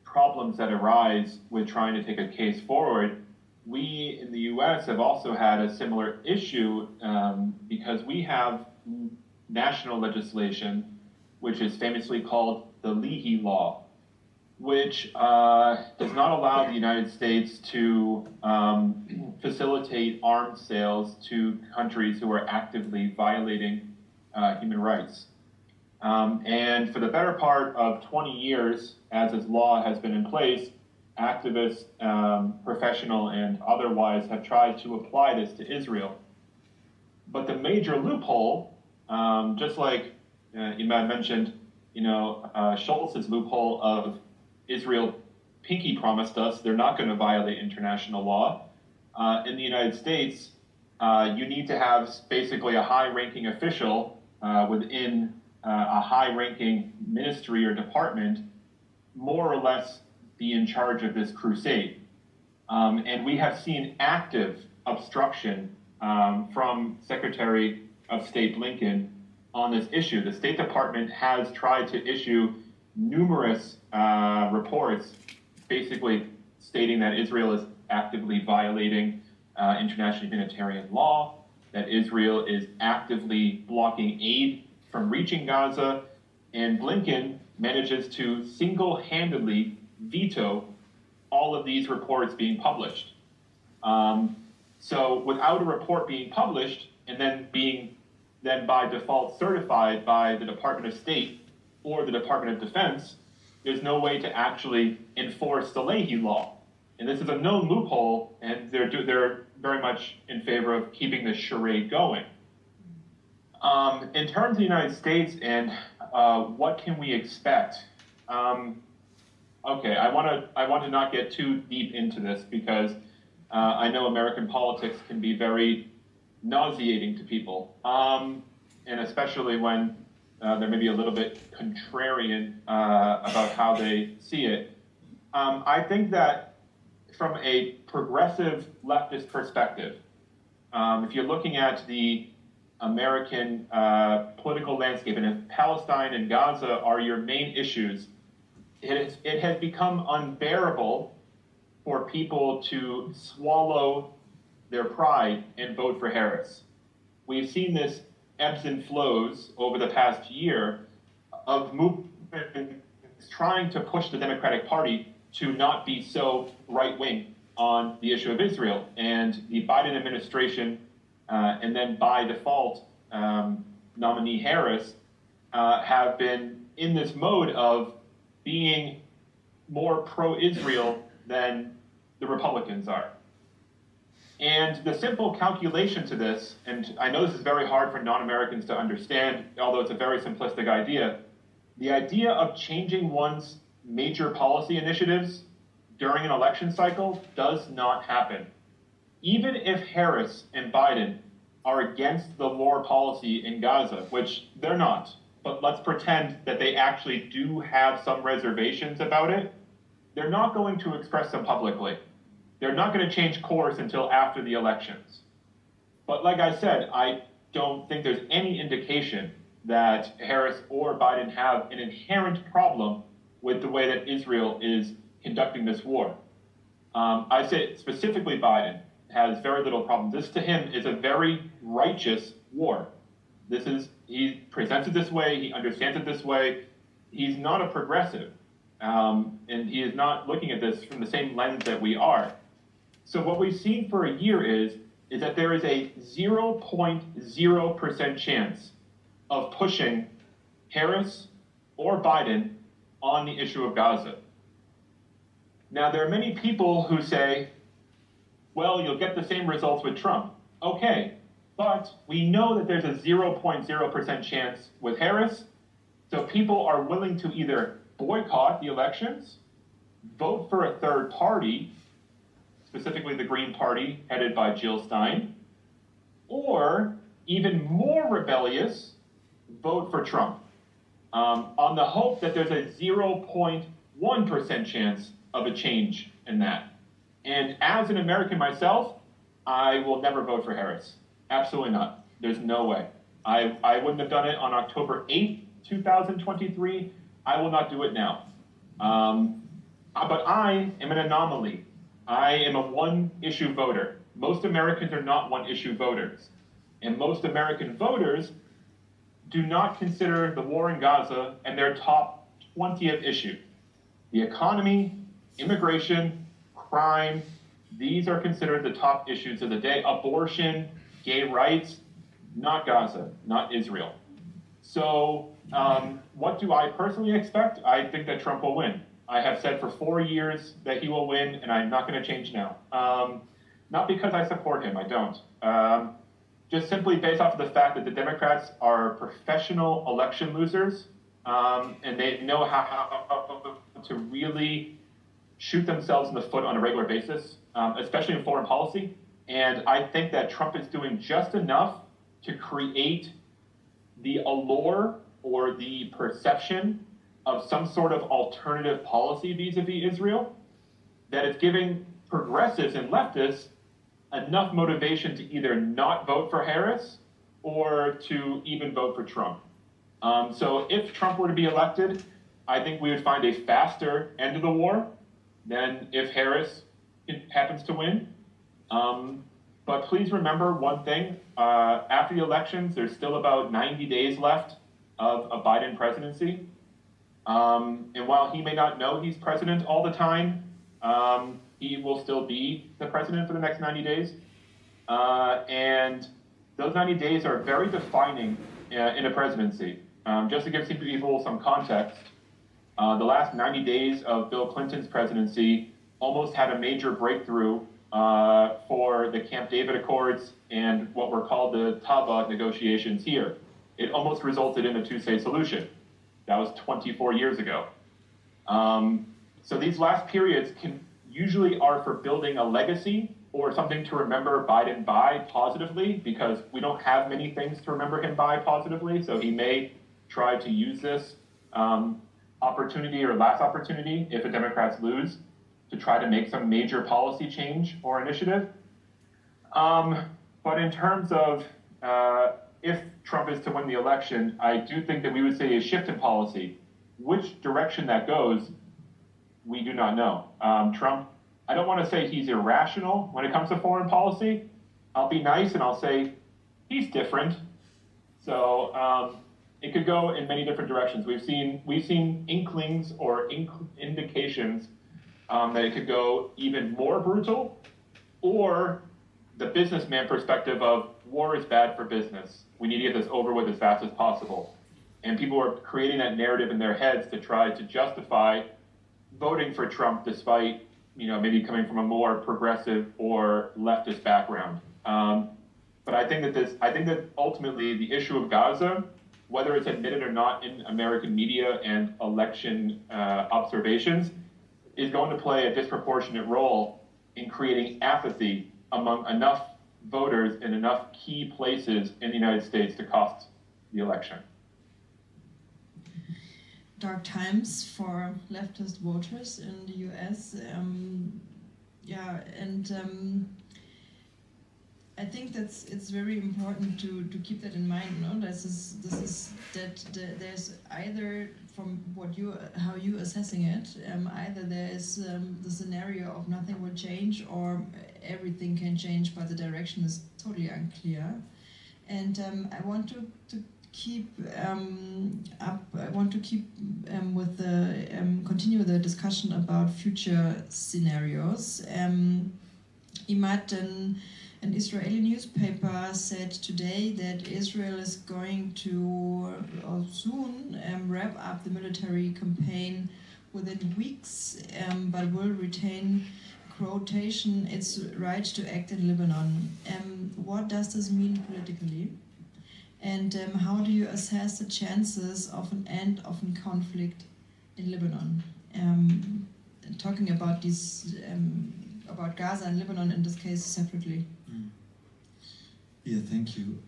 problems that arise with trying to take a case forward, we in the US have also had a similar issue because we have national legislation, which is famously called the Leahy Law, which does not allow the United States to facilitate arms sales to countries who are actively violating human rights. And for the better part of 20 years, as this law has been in place, activists, professional and otherwise, have tried to apply this to Israel. But the major loophole, just like Imad mentioned, Schultz's loophole of Israel pinky promised us they're not going to violate international law. In the United States, you need to have basically a high-ranking official within a high-ranking ministry or department more or less be in charge of this crusade. And we have seen active obstruction from Secretary of State Blinken on this issue. The State Department has tried to issue numerous reports basically stating that Israel is actively violating international humanitarian law, that Israel is actively blocking aid from reaching Gaza, and Blinken manages to single-handedly veto all of these reports being published. So without a report being published and then being by default certified by the Department of State or the Department of Defense, there's no way to actually enforce the Leahy Law. And this is a known loophole, and they're very much in favor of keeping this charade going. In terms of the United States and what can we expect? Okay, I want to not get too deep into this because I know American politics can be very nauseating to people, and especially when they're maybe a little bit contrarian about how they see it. I think that from a progressive leftist perspective, if you're looking at the American political landscape, and if Palestine and Gaza are your main issues, it has become unbearable for people to swallow their pride and vote for Harris. We've seen this ebbs and flows over the past year of movements trying to push the Democratic Party to not be so right-wing on the issue of Israel. And the Biden administration, and then by default, nominee Harris, have been in this mode of being more pro-Israel than the Republicans are. And the simple calculation to this, and I know this is very hard for non-Americans to understand, although it's a very simplistic idea, the idea of changing one's major policy initiatives during an election cycle does not happen. Even if Harris and Biden are against the war policy in Gaza, which they're not, but let's pretend that they actually do have some reservations about it, they're not going to express them publicly. They're not going to change course until after the elections. But like I said, I don't think there's any indication that Harris or Biden have an inherent problem with the way that Israel is conducting this war. I say specifically Biden has very little problem. This to him is a very righteous war. He presents it this way, he understands it this way. He's not a progressive, and he is not looking at this from the same lens that we are. So what we've seen for a year is that there is a 0.0% chance of pushing Harris or Biden on the issue of Gaza. Now, there are many people who say, well, you'll get the same results with Trump. Okay, but we know that there's a 0.0% chance with Harris, So people are willing to either boycott the elections, vote for a third party, specifically the Green Party headed by Jill Stein, or even more rebellious, vote for Trump, on the hope that there's a 0.1% chance of a change in that. And as an American myself, I will never vote for Harris. Absolutely not. There's no way. I wouldn't have done it on October 8th, 2023. I will not do it now. But I am an anomaly. I am a one-issue voter. Most Americans are not one-issue voters. And most American voters do not consider the war in Gaza and their top 20th issue. The economy, immigration, crime, these are considered the top issues of the day. Abortion, gay rights, not Gaza, not Israel. So what do I personally expect? I think that Trump will win. I have said for 4 years that he will win, and I'm not going to change now. Not because I support him, I don't. Just simply based off of the fact that the Democrats are professional election losers, and they know how to really shoot themselves in the foot on a regular basis, especially in foreign policy. And I think that Trump is doing just enough to create the allure or the perception of some sort of alternative policy vis-a-vis Israel that is giving progressives and leftists enough motivation to either not vote for Harris or to even vote for Trump. So if Trump were to be elected, I think we would find a faster end to the war than if Harris happens to win. But please remember one thing, after the elections, there's still about 90 days left of a Biden presidency. And while he may not know he's president all the time, he will still be the president for the next 90 days. And those 90 days are very defining in a presidency. Just to give people some context, the last 90 days of Bill Clinton's presidency almost had a major breakthrough for the Camp David Accords and what were called the Taba negotiations here. It almost resulted in a two-state solution. That was 24 years ago. So these last periods usually are for building a legacy or something to remember Biden by positively, because we don't have many things to remember him by positively. So he may try to use this opportunity or last opportunity, if the Democrats lose, to try to make some major policy change or initiative. But in terms of if Trump is to win the election, I do think that we would see a shift in policy. Which direction that goes, we do not know. Trump, I don't want to say he's irrational when it comes to foreign policy. I'll be nice and I'll say he's different. So it could go in many different directions. We've seen inklings or indications that it could go even more brutal, or the businessman perspective of war is bad for business. We need to get this over with as fast as possible. And people are creating that narrative in their heads to try to justify voting for Trump despite, maybe coming from a more progressive or leftist background. But I think that ultimately the issue of Gaza, whether it's admitted or not in American media and election observations, is going to play a disproportionate role in creating apathy among enough voters in enough key places in the United States to cost the election. Dark times for leftist voters in the US. I think it's very important to keep that in mind. No, there's either from how you assessing it, either there is the scenario of nothing will change or everything can change, but the direction is totally unclear. And I want to keep continue the discussion about future scenarios. Imad, an Israeli newspaper, said today that Israel is going to soon wrap up the military campaign within weeks, but will retain quotation its right to act in Lebanon. What does this mean politically? And how do you assess the chances of an end of a conflict in Lebanon? Talking about these, about Gaza and Lebanon in this case separately. Yeah, thank you.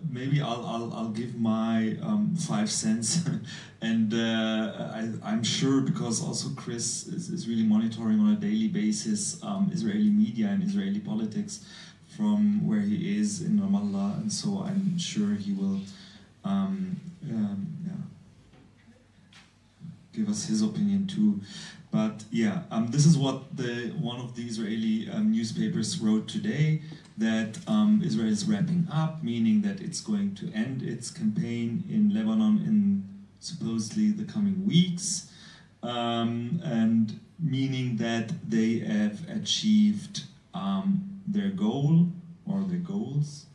Maybe I'll give my 5 cents, and I'm sure, because also Chris is really monitoring on a daily basis Israeli media and Israeli politics from where he is in Ramallah, and so I'm sure he will give us his opinion too. But yeah, this is what one of the Israeli newspapers wrote today, that Israel is wrapping up, meaning that it's going to end its campaign in Lebanon in supposedly the coming weeks, and meaning that they have achieved their goal, or their goals,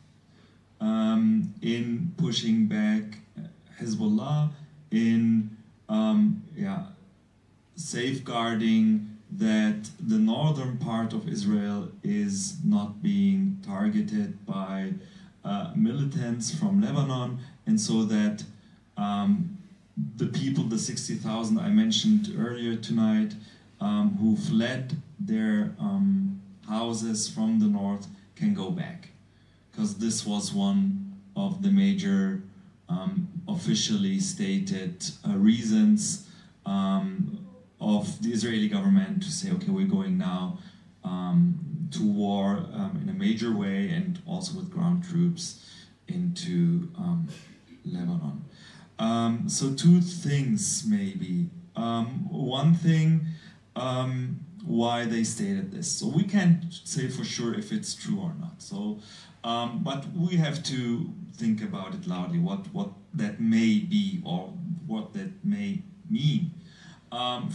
in pushing back Hezbollah, in safeguarding that the northern part of Israel is not being targeted by militants from Lebanon, and so that the people, the 60,000 I mentioned earlier tonight, who fled their houses from the north, can go back. Because this was one of the major officially stated reasons of the Israeli government to say, okay, we're going now to war in a major way, and also with ground troops into Lebanon. So 2 things maybe. One thing, why they stated this. So we can't say for sure if it's true or not. So, but we have to think about it loudly, what that may be, or what that may mean.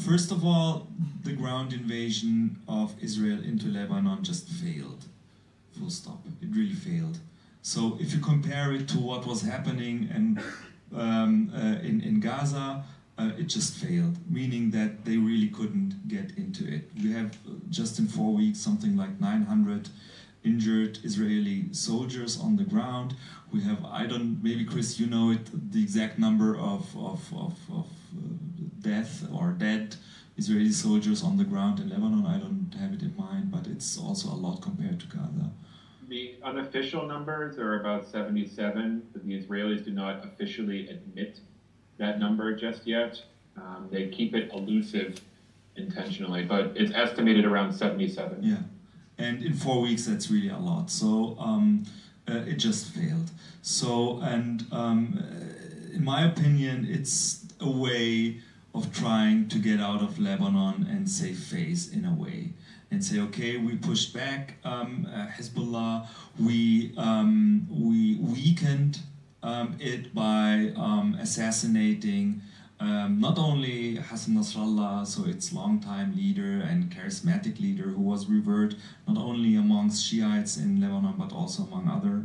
First of all, the ground invasion of Israel into Lebanon just failed. Full stop. It really failed. So if you compare it to what was happening in Gaza, it just failed, meaning that they really couldn't get into it. We have just in 4 weeks something like 900 injured Israeli soldiers on the ground. We have, maybe Chris, you know it, the exact number of death or dead Israeli soldiers on the ground in Lebanon. I don't have it in mind, but it's also a lot compared to Gaza. The unofficial numbers are about 77, but the Israelis do not officially admit that number just yet. They keep it elusive intentionally, but it's estimated around 77. Yeah, and in 4 weeks, that's really a lot. So it just failed. So, and in my opinion, it's a way of trying to get out of Lebanon and save face in a way, and say, okay, we pushed back Hezbollah, we weakened it by assassinating not only Hassan Nasrallah, so its longtime leader and charismatic leader, who was revered not only amongst Shiites in Lebanon but also among other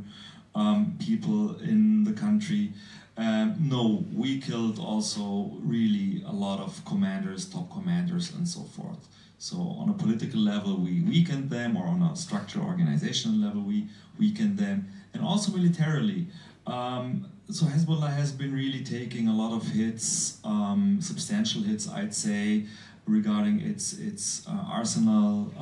people in the country. No, we killed also really a lot of commanders, top commanders, and so forth. So on a political level, we weakened them, or on a structural organizational level, we weakened them, and also militarily. So Hezbollah has been really taking a lot of hits, substantial hits, I'd say, regarding its arsenal,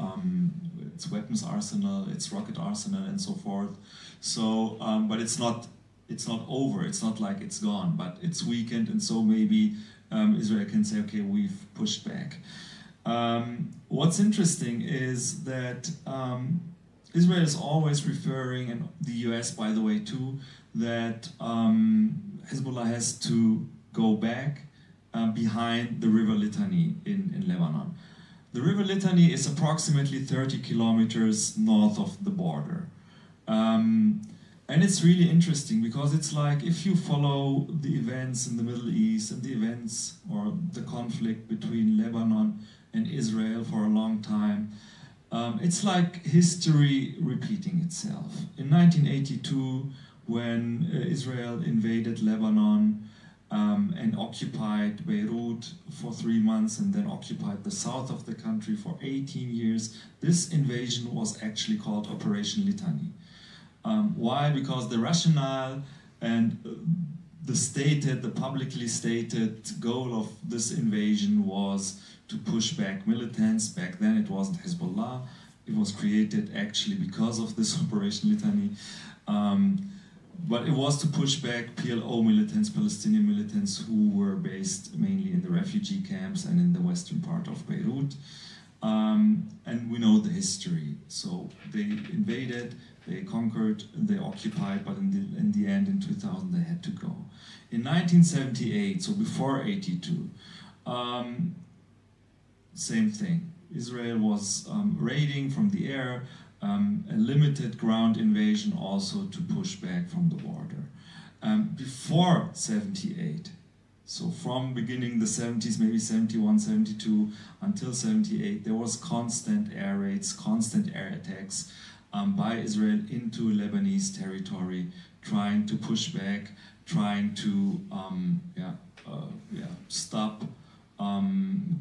its weapons arsenal, its rocket arsenal, and so forth. So, but it's not over. It's not like it's gone, but it's weakened, and so maybe Israel can say, okay, we've pushed back. What's interesting is that Israel is always referring, and the US, by the way, too, that Hezbollah has to go back behind the River Litani in Lebanon. The River Litani is approximately 30 kilometers north of the border. And it's really interesting because it's like if you follow the events in the Middle East and the events or the conflict between Lebanon and Israel for a long time, it's like history repeating itself. In 1982, when Israel invaded Lebanon and occupied Beirut for 3 months and then occupied the south of the country for 18 years, this invasion was actually called Operation Litani. Why? Because the rationale And the publicly stated goal of this invasion was to push back militants. Back then it wasn't Hezbollah. It was created actually because of this Operation Litany. But it was to push back PLO militants, Palestinian militants who were based mainly in the refugee camps and in the western part of Beirut. And we know the history. So they invaded, they conquered, they occupied, but in the end, in 2000, they had to go. In 1978, so before 82, same thing. Israel was raiding from the air, a limited ground invasion also to push back from the border. Before 78, so from beginning the 70s, maybe 71, 72, until 78, there was constant air raids, constant air attacks by Israel into Lebanese territory, trying to push back, trying to stop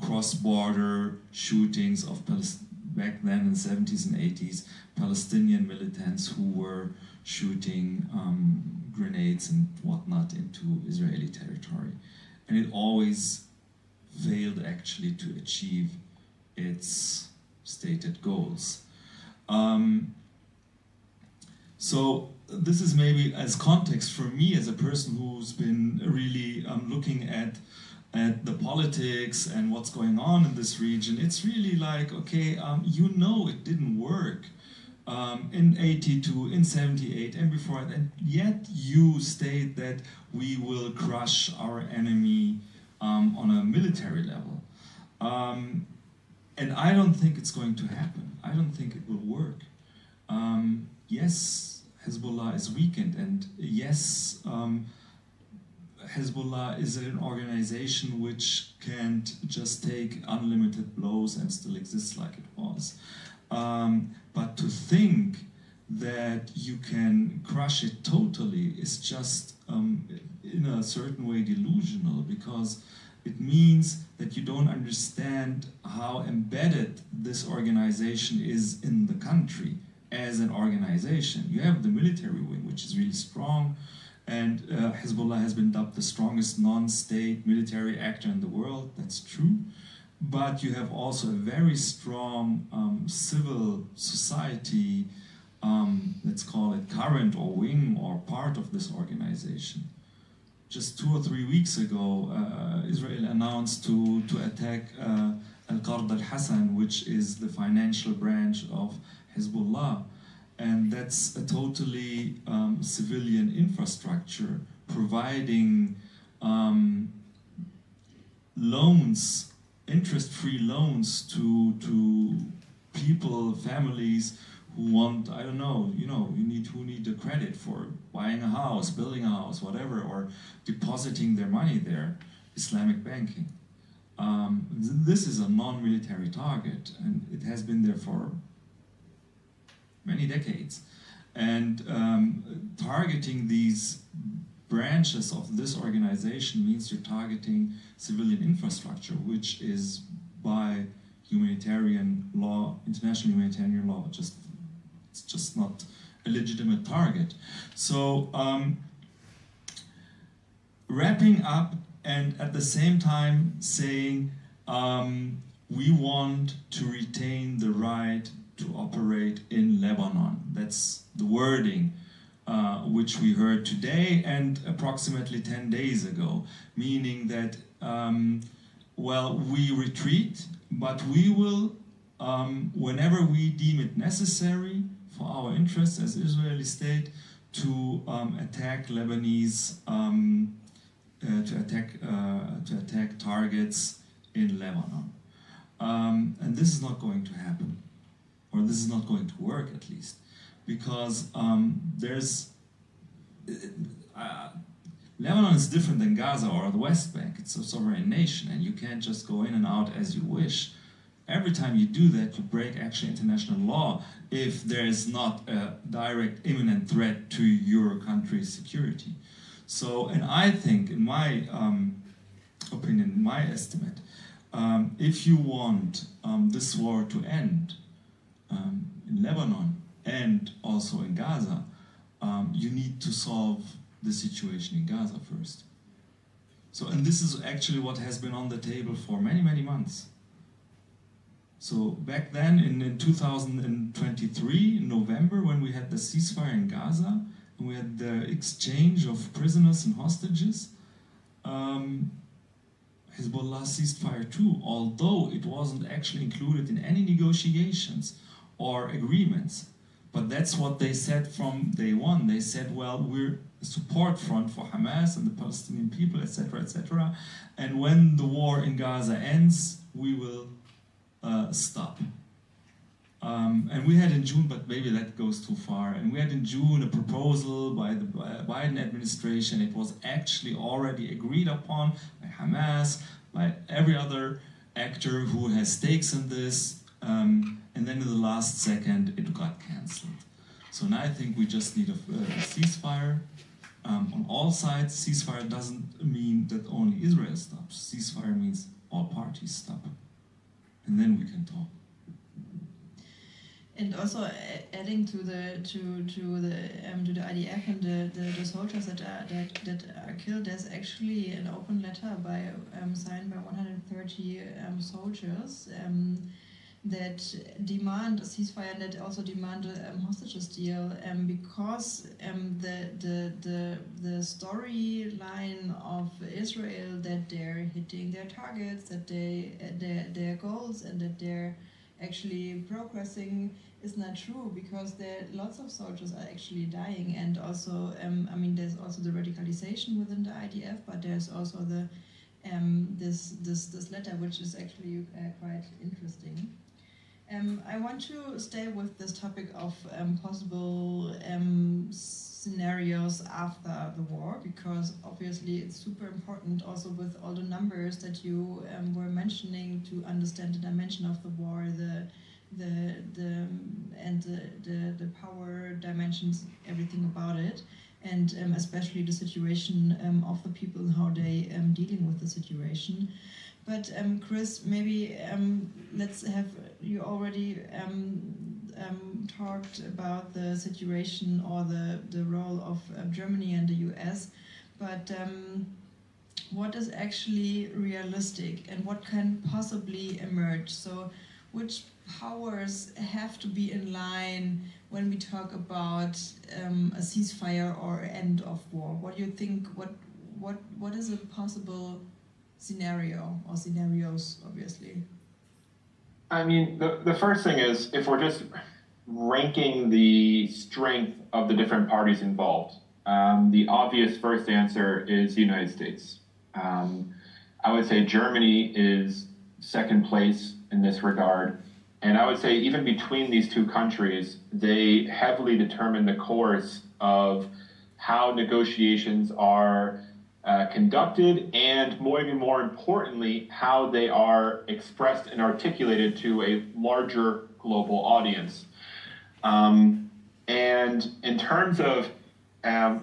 cross-border shootings of back then in the 70s and 80s, Palestinian militants who were shooting grenades and whatnot into Israeli territory. And it always failed actually to achieve its stated goals. So this is maybe as context for me as a person who's been really looking at the politics and what's going on in this region. It's really like, okay, you know it didn't work in 82, in 78 and before, and yet you state that we will crush our enemy on a military level. And I don't think it's going to happen. I don't think it will work. Yes, Hezbollah is weakened, and yes, Hezbollah is an organization which can't just take unlimited blows and still exists like it was. But to think that you can crush it totally is just, in a certain way, delusional, because it means that you don't understand how embedded this organization is in the country as an organization. You have the military wing, which is really strong, and Hezbollah has been dubbed the strongest non-state military actor in the world. That's true. But you have also a very strong civil society, let's call it current or wing or part of this organization. Just 2 or 3 weeks ago, Israel announced to attack Al-Qard al-Hassan, which is the financial branch of Hezbollah. And that's a totally civilian infrastructure providing loans, interest-free loans to people, families who want, I don't know, who need the credit for buying a house, building a house, whatever, or depositing their money there. Islamic banking. This is a non-military target, and it has been there for many decades. And targeting these branches of this organization means you're targeting civilian infrastructure, which is by humanitarian law, international humanitarian law, it's just not a legitimate target. So wrapping up and at the same time saying we want to retain the right to operate in Lebanon. That's the wording which we heard today and approximately 10 days ago, meaning that, well, we retreat, but we will, whenever we deem it necessary for our interests as Israeli state, to attack Lebanese, to attack targets in Lebanon. And this is not going to happen. Or this is not going to work, at least, because Lebanon is different than Gaza or the West Bank. It's a sovereign nation, and you can't just go in and out as you wish. Every time you do that, you break actually international law if there is not a direct imminent threat to your country's security. So, and I think, in my opinion, in my estimate, if you want this war to end, in Lebanon and also in Gaza, you need to solve the situation in Gaza first. So, and this is actually what has been on the table for many, many months. So back then in 2023, in November, when we had the ceasefire in Gaza, and we had the exchange of prisoners and hostages, Hezbollah ceased fire too, although it wasn't actually included in any negotiations or agreements. But that's what they said from day one. They said, well, we're a support front for Hamas and the Palestinian people, etc., etc. And when the war in Gaza ends, we will stop. And we had in June, but maybe that goes too far, and we had in June a proposal by the Biden administration. It was actually already agreed upon by Hamas, by every other actor who has stakes in this, and then in the last second it got cancelled. So now I think we just need a ceasefire on all sides. Ceasefire doesn't mean that only Israel stops. Ceasefire means all parties stop. And then we can talk. And also adding to the IDF and the soldiers that are killed, there's actually an open letter signed by 130 soldiers that demand a ceasefire and that also demand a hostages deal because the storyline of Israel that they're hitting their targets, that their goals, and that they're actually progressing is not true, because lots of soldiers are actually dying, and also I mean, there's also the radicalization within the IDF, but there's also the this letter, which is actually quite interesting. I want to stay with this topic of possible scenarios after the war, because obviously it's super important also with all the numbers that you were mentioning to understand the dimension of the war, the power dimensions, everything about it, and especially the situation of the people, how they dealing with the situation. But Chris, maybe let's have you already talked about the situation or the role of Germany and the US, but what is actually realistic and what can possibly emerge? So which powers have to be in line when we talk about a ceasefire or end of war? What do you think, what is a possible scenario, or scenarios, obviously? I mean, the first thing is, if we're just ranking the strength of the different parties involved, the obvious first answer is the United States. I would say Germany is second place in this regard. And I would say even between these two countries, they heavily determine the course of how negotiations are conducted, and even more importantly, how they are expressed and articulated to a larger global audience. And in terms of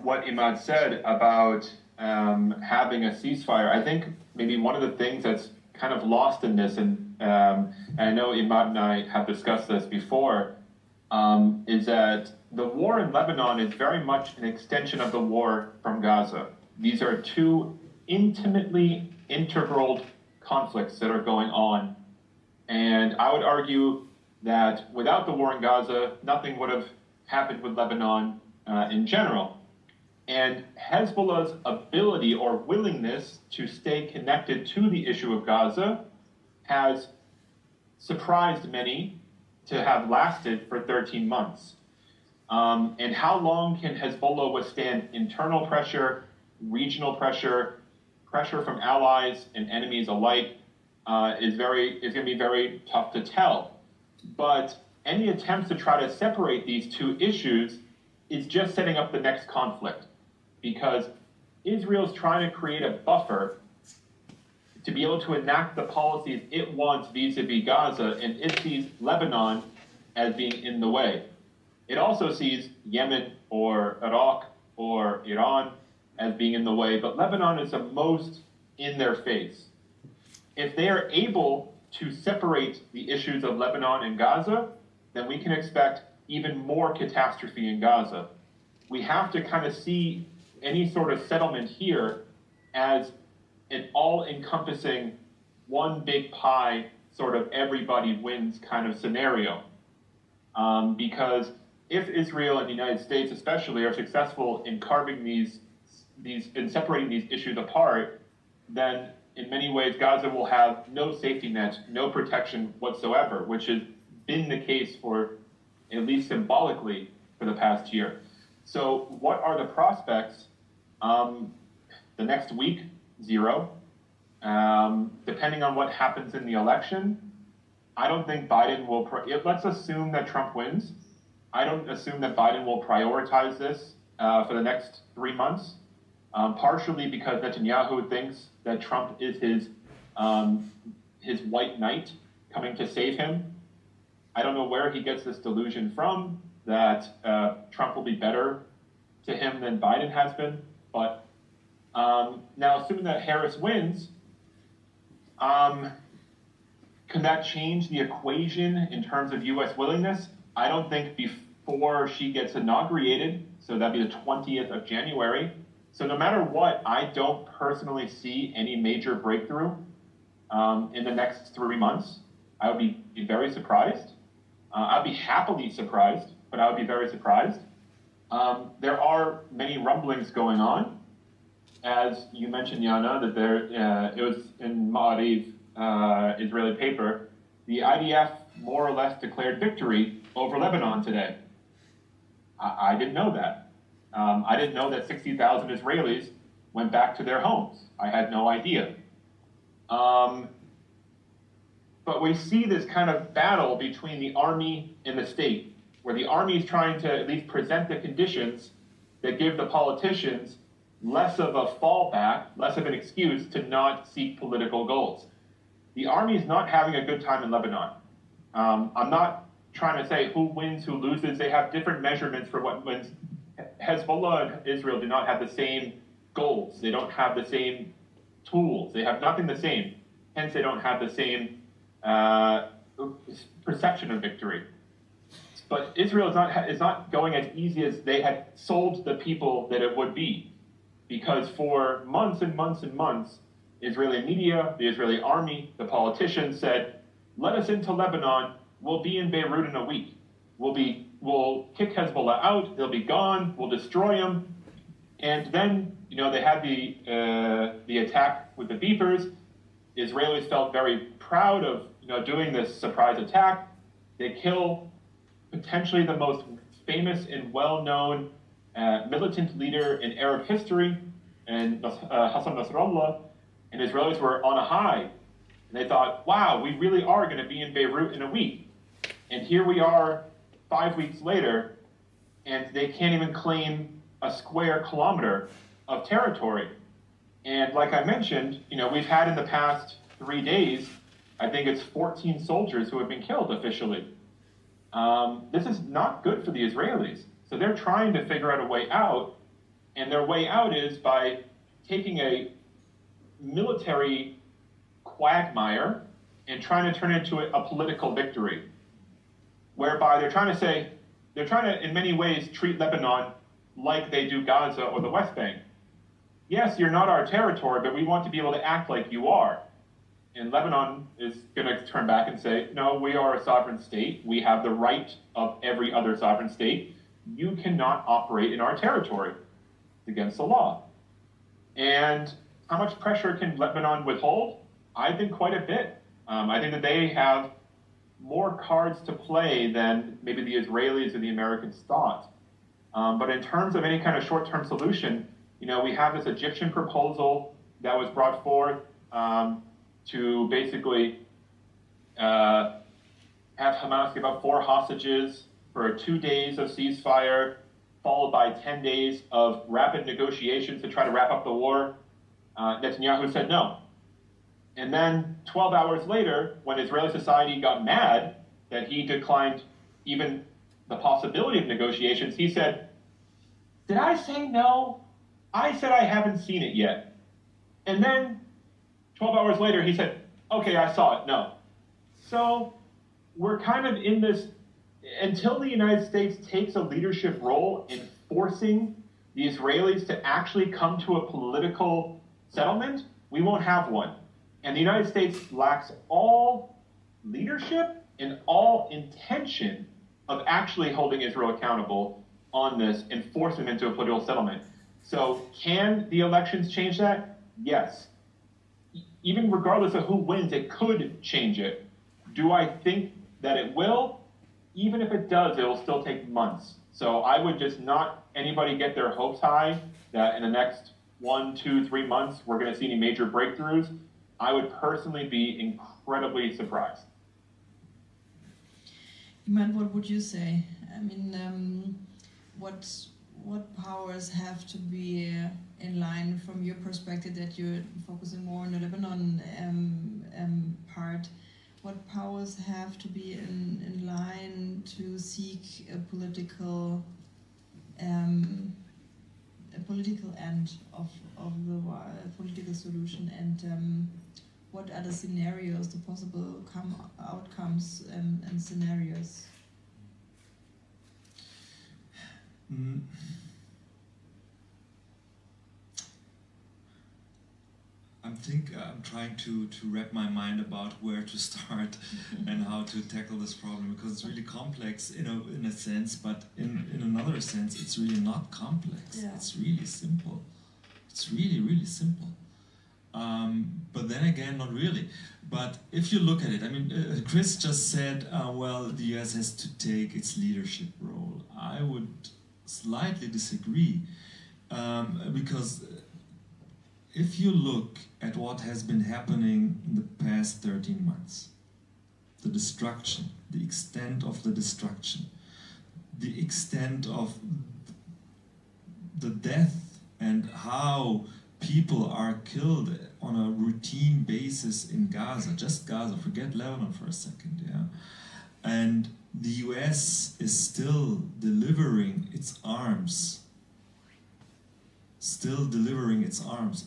what Imad said about having a ceasefire, I think maybe one of the things that's kind of lost in this, and I know Imad and I have discussed this before, is that the war in Lebanon is very much an extension of the war from Gaza. These are two intimately integral conflicts that are going on. And I would argue that without the war in Gaza, nothing would have happened with Lebanon in general. And Hezbollah's ability or willingness to stay connected to the issue of Gaza has surprised many to have lasted for 13 months. And how long can Hezbollah withstand internal pressure, regional pressure, pressure from allies and enemies alike is going to be very tough to tell. But any attempts to try to separate these two issues is just setting up the next conflict, because Israel's trying to create a buffer to be able to enact the policies it wants vis-a-vis Gaza, and it sees Lebanon as being in the way. It also sees Yemen or Iraq or Iran as being in the way, but Lebanon is the most in their face. If they are able to separate the issues of Lebanon and Gaza, then we can expect even more catastrophe in Gaza. We have to kind of see any sort of settlement here as an all-encompassing, one big pie, sort of everybody wins kind of scenario. Because if Israel and the United States especially are successful in carving in separating these issues apart, then in many ways Gaza will have no safety net, no protection whatsoever, which has been the case for at least symbolically for the past year. So what are the prospects? The next week, 0. Depending on what happens in the election, I don't think Biden will, let's assume that Trump wins. I don't assume that Biden will prioritize this for the next 3 months, partially because Netanyahu thinks that Trump is his white knight coming to save him. I don't know where he gets this delusion from that Trump will be better to him than Biden has been. But now, assuming that Harris wins, can that change the equation in terms of U.S. willingness? I don't think before she gets inaugurated, so that'd be the 20th of January. So no matter what, I don't personally see any major breakthrough in the next 3 months. I would be very surprised. I'd be happily surprised, but I would be very surprised. There are many rumblings going on. As you mentioned, Yana, that it was in Ma'ariv, Israeli paper, the IDF more or less declared victory over Lebanon today. I didn't know that. I didn't know that 60,000 Israelis went back to their homes. I had no idea. But we see this kind of battle between the army and the state, where the army is trying to at least present the conditions that give the politicians less of a fallback, less of an excuse to not seek political goals. The army is not having a good time in Lebanon. I'm not trying to say who wins, who loses. They have different measurements for what wins. Hezbollah and Israel do not have the same goals. They don't have the same tools. They have nothing the same. Hence, they don't have the same perception of victory. But Israel is not going as easy as they had sold the people that it would be. Because for months and months and months, Israeli media, the Israeli army, the politicians said, let us into Lebanon, we'll be in Beirut in a week. We'll kick Hezbollah out, they'll be gone, we'll destroy them. And then, they had the attack with the beepers. Israelis felt very proud of, doing this surprise attack. They kill potentially the most famous and well-known militant leader in Arab history, and Hassan Nasrallah, and Israelis were on a high. And they thought, wow, we really are going to be in Beirut in a week. And here we are 5 weeks later, and they can't even claim a square kilometer of territory. And like I mentioned, we've had in the past 3 days, I think it's 14 soldiers who have been killed officially. This is not good for the Israelis. So they're trying to figure out a way out, and their way out is by taking a military quagmire and trying to turn it into a political victory, whereby they're trying to, in many ways, treat Lebanon like they do Gaza or the West Bank. Yes, you're not our territory, but we want to be able to act like you are. And Lebanon is going to turn back and say, no, we are a sovereign state. We have the right of every other sovereign state. You cannot operate in our territory. It's against the law. And how much pressure can Lebanon withhold? I think quite a bit. I think that they have more cards to play than maybe the Israelis or the Americans thought. But in terms of any kind of short-term solution, we have this Egyptian proposal that was brought forth to basically have Hamas give up 4 hostages for 2 days of ceasefire, followed by 10 days of rapid negotiations to try to wrap up the war. Netanyahu said no. And then 12 hours later, when Israeli society got mad that he declined even the possibility of negotiations, he said, did I say no? I said I haven't seen it yet. And then 12 hours later, he said, okay, I saw it, no. So we're kind of in this, until the United States takes a leadership role in forcing the Israelis to actually come to a political settlement, we won't have one. And the United States lacks all leadership and all intention of actually holding Israel accountable on this and force them into a political settlement. So can the elections change that? Yes. Even regardless of who wins, it could change it. Do I think that it will? Even if it does, it will still take months. So I would just not anybody get their hopes high that in the next 1, 2, 3 months we're going to see any major breakthroughs. I would personally be incredibly surprised. Imad, what would you say? I mean, what powers have to be in line from your perspective, that you're focusing more on the Lebanon part? What powers have to be in line to seek a political end of the political solution, and what are the scenarios, the possible outcomes and scenarios? I'm trying to wrap my mind about where to start and how to tackle this problem, because it's really complex in a sense, but in another sense it's really not complex. Yeah. It's really simple. It's really, really simple. But then again, not really. But if you look at it, I mean, Chris just said, well, the US has to take its leadership role. I would slightly disagree, because if you look at what has been happening in the past 13 months, the destruction, the extent of the destruction, the extent of the death, and how people are killed on a routine basis in Gaza, just Gaza, forget Lebanon for a second, yeah. And the US is still delivering its arms,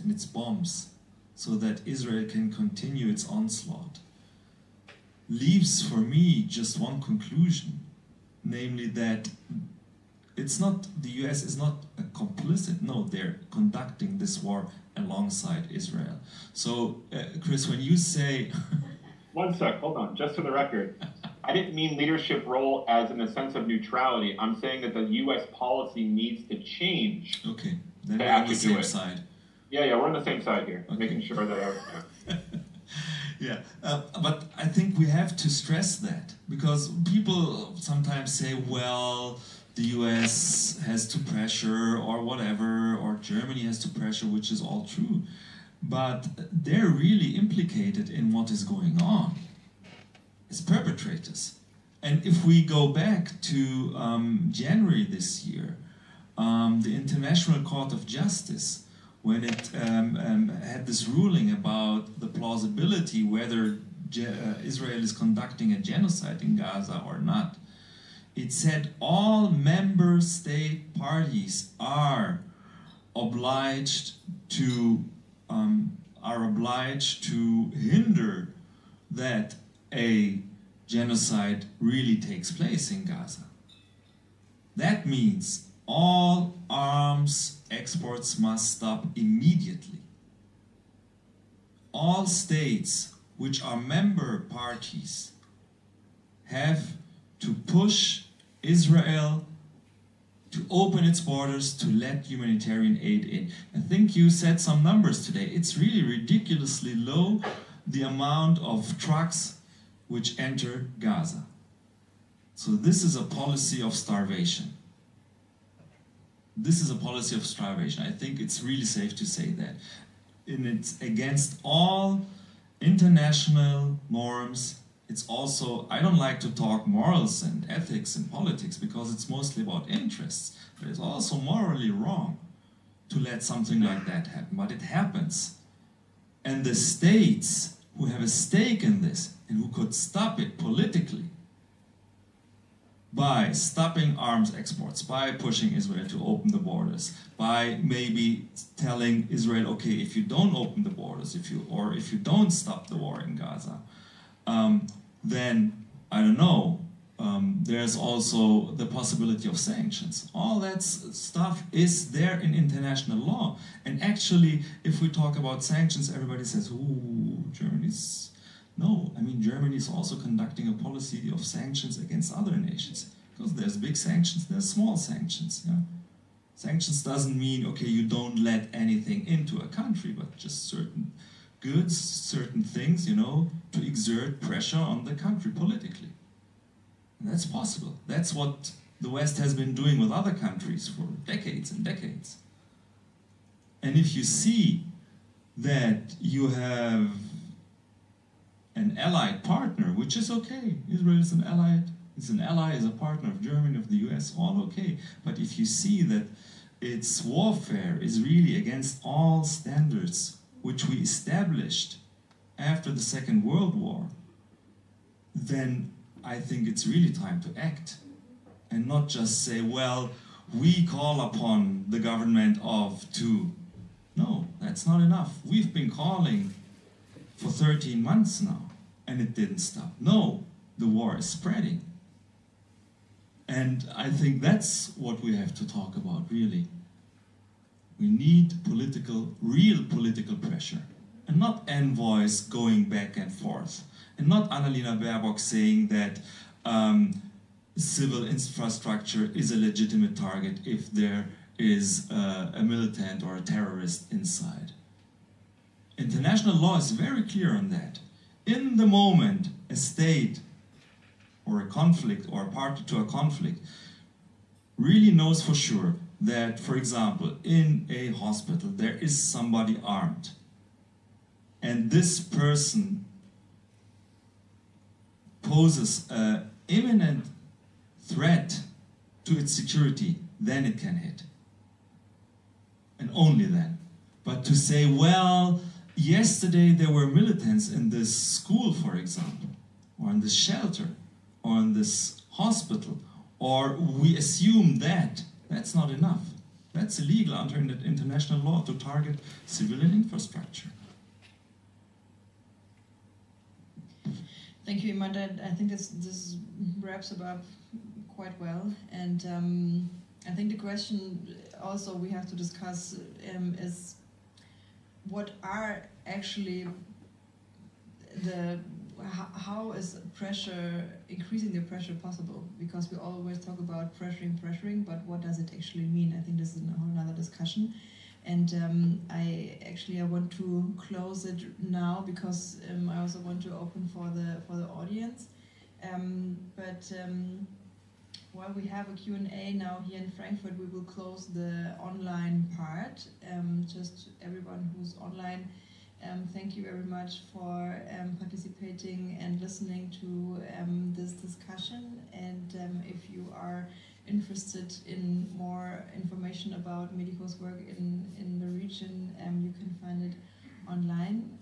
and its bombs, so that Israel can continue its onslaught, leaves for me just one conclusion, namely that it's not, the US is not a complicit, no, they're conducting this war alongside Israel. So, Chris, when you say... One sec, hold on, just for the record. I didn't mean leadership role as in the sense of neutrality. I'm saying that the US policy needs to change. Okay, then we're on the same side. Yeah, we're on the same side here, okay. Making sure that... Yeah, but I think we have to stress that, because people sometimes say, well, the US has to pressure or whatever, or Germany has to pressure, which is all true. But they're really implicated in what is going on as perpetrators. And if we go back to January this year, the International Court of Justice, when it had this ruling about the plausibility whether Israel is conducting a genocide in Gaza or not, it said all member state parties are obliged to hinder that a genocide really takes place in Gaza. That means all arms exports must stop immediately. All states which are member parties have to push Israel to open its borders, to let humanitarian aid in. I think you said some numbers today. It's really ridiculously low, the amount of trucks which enter Gaza. So this is a policy of starvation. This is a policy of starvation. I think it's really safe to say that. And it's against all international norms. It's also, I don't like to talk morals and ethics and politics because it's mostly about interests. But it's also morally wrong to let something like that happen. But it happens. And the states who have a stake in this and who could stop it politically by stopping arms exports, by pushing Israel to open the borders, by maybe telling Israel, okay, if you don't open the borders, if you don't stop the war in Gaza, then, I don't know, there's also the possibility of sanctions. All that stuff is there in international law. And actually, if we talk about sanctions, everybody says, ooh, Germany's... No, I mean, Germany is also conducting a policy of sanctions against other nations. Because there's big sanctions, there's small sanctions. Yeah? Sanctions doesn't mean, okay, you don't let anything into a country, but just certain goods, certain things, you know, to exert pressure on the country politically. And that's possible. That's what the West has been doing with other countries for decades and decades. And if you see that you have an allied partner, which is okay, Israel is an ally, is a partner of Germany, of the US, all okay. But if you see that its warfare is really against all standards which we established after the Second World War, then I think it's really time to act and not just say, well, we call upon the government to... No, that's not enough. We've been calling for 13 months now and it didn't stop. No, the war is spreading. And I think that's what we have to talk about, really. We need real political pressure, and not envoys going back and forth, and not Annalena Baerbock saying that civil infrastructure is a legitimate target if there is a militant or a terrorist inside. International law is very clear on that. In the moment a state or a conflict or a party to a conflict really knows for sure that, for example, in a hospital there is somebody armed and this person poses an imminent threat to its security, then it can hit. And only then. But to say, well, yesterday there were militants in this school, for example, or in this shelter, or in this hospital, or we assume that, that's not enough. That's illegal under international law to target civilian infrastructure. Thank you, Imad. I think this wraps it up quite well. And I think the question also we have to discuss is what are actually how is increasing the pressure possible? Because we always talk about pressuring, but what does it actually mean? I think this is a whole another discussion. And I want to close it now because I also want to open for the audience. While we have a Q&A now here in Frankfurt, we will close the online part. Just everyone who's online, thank you very much for participating and listening to this discussion. And if you are interested in more information about Medico's work in the region, you can find it online.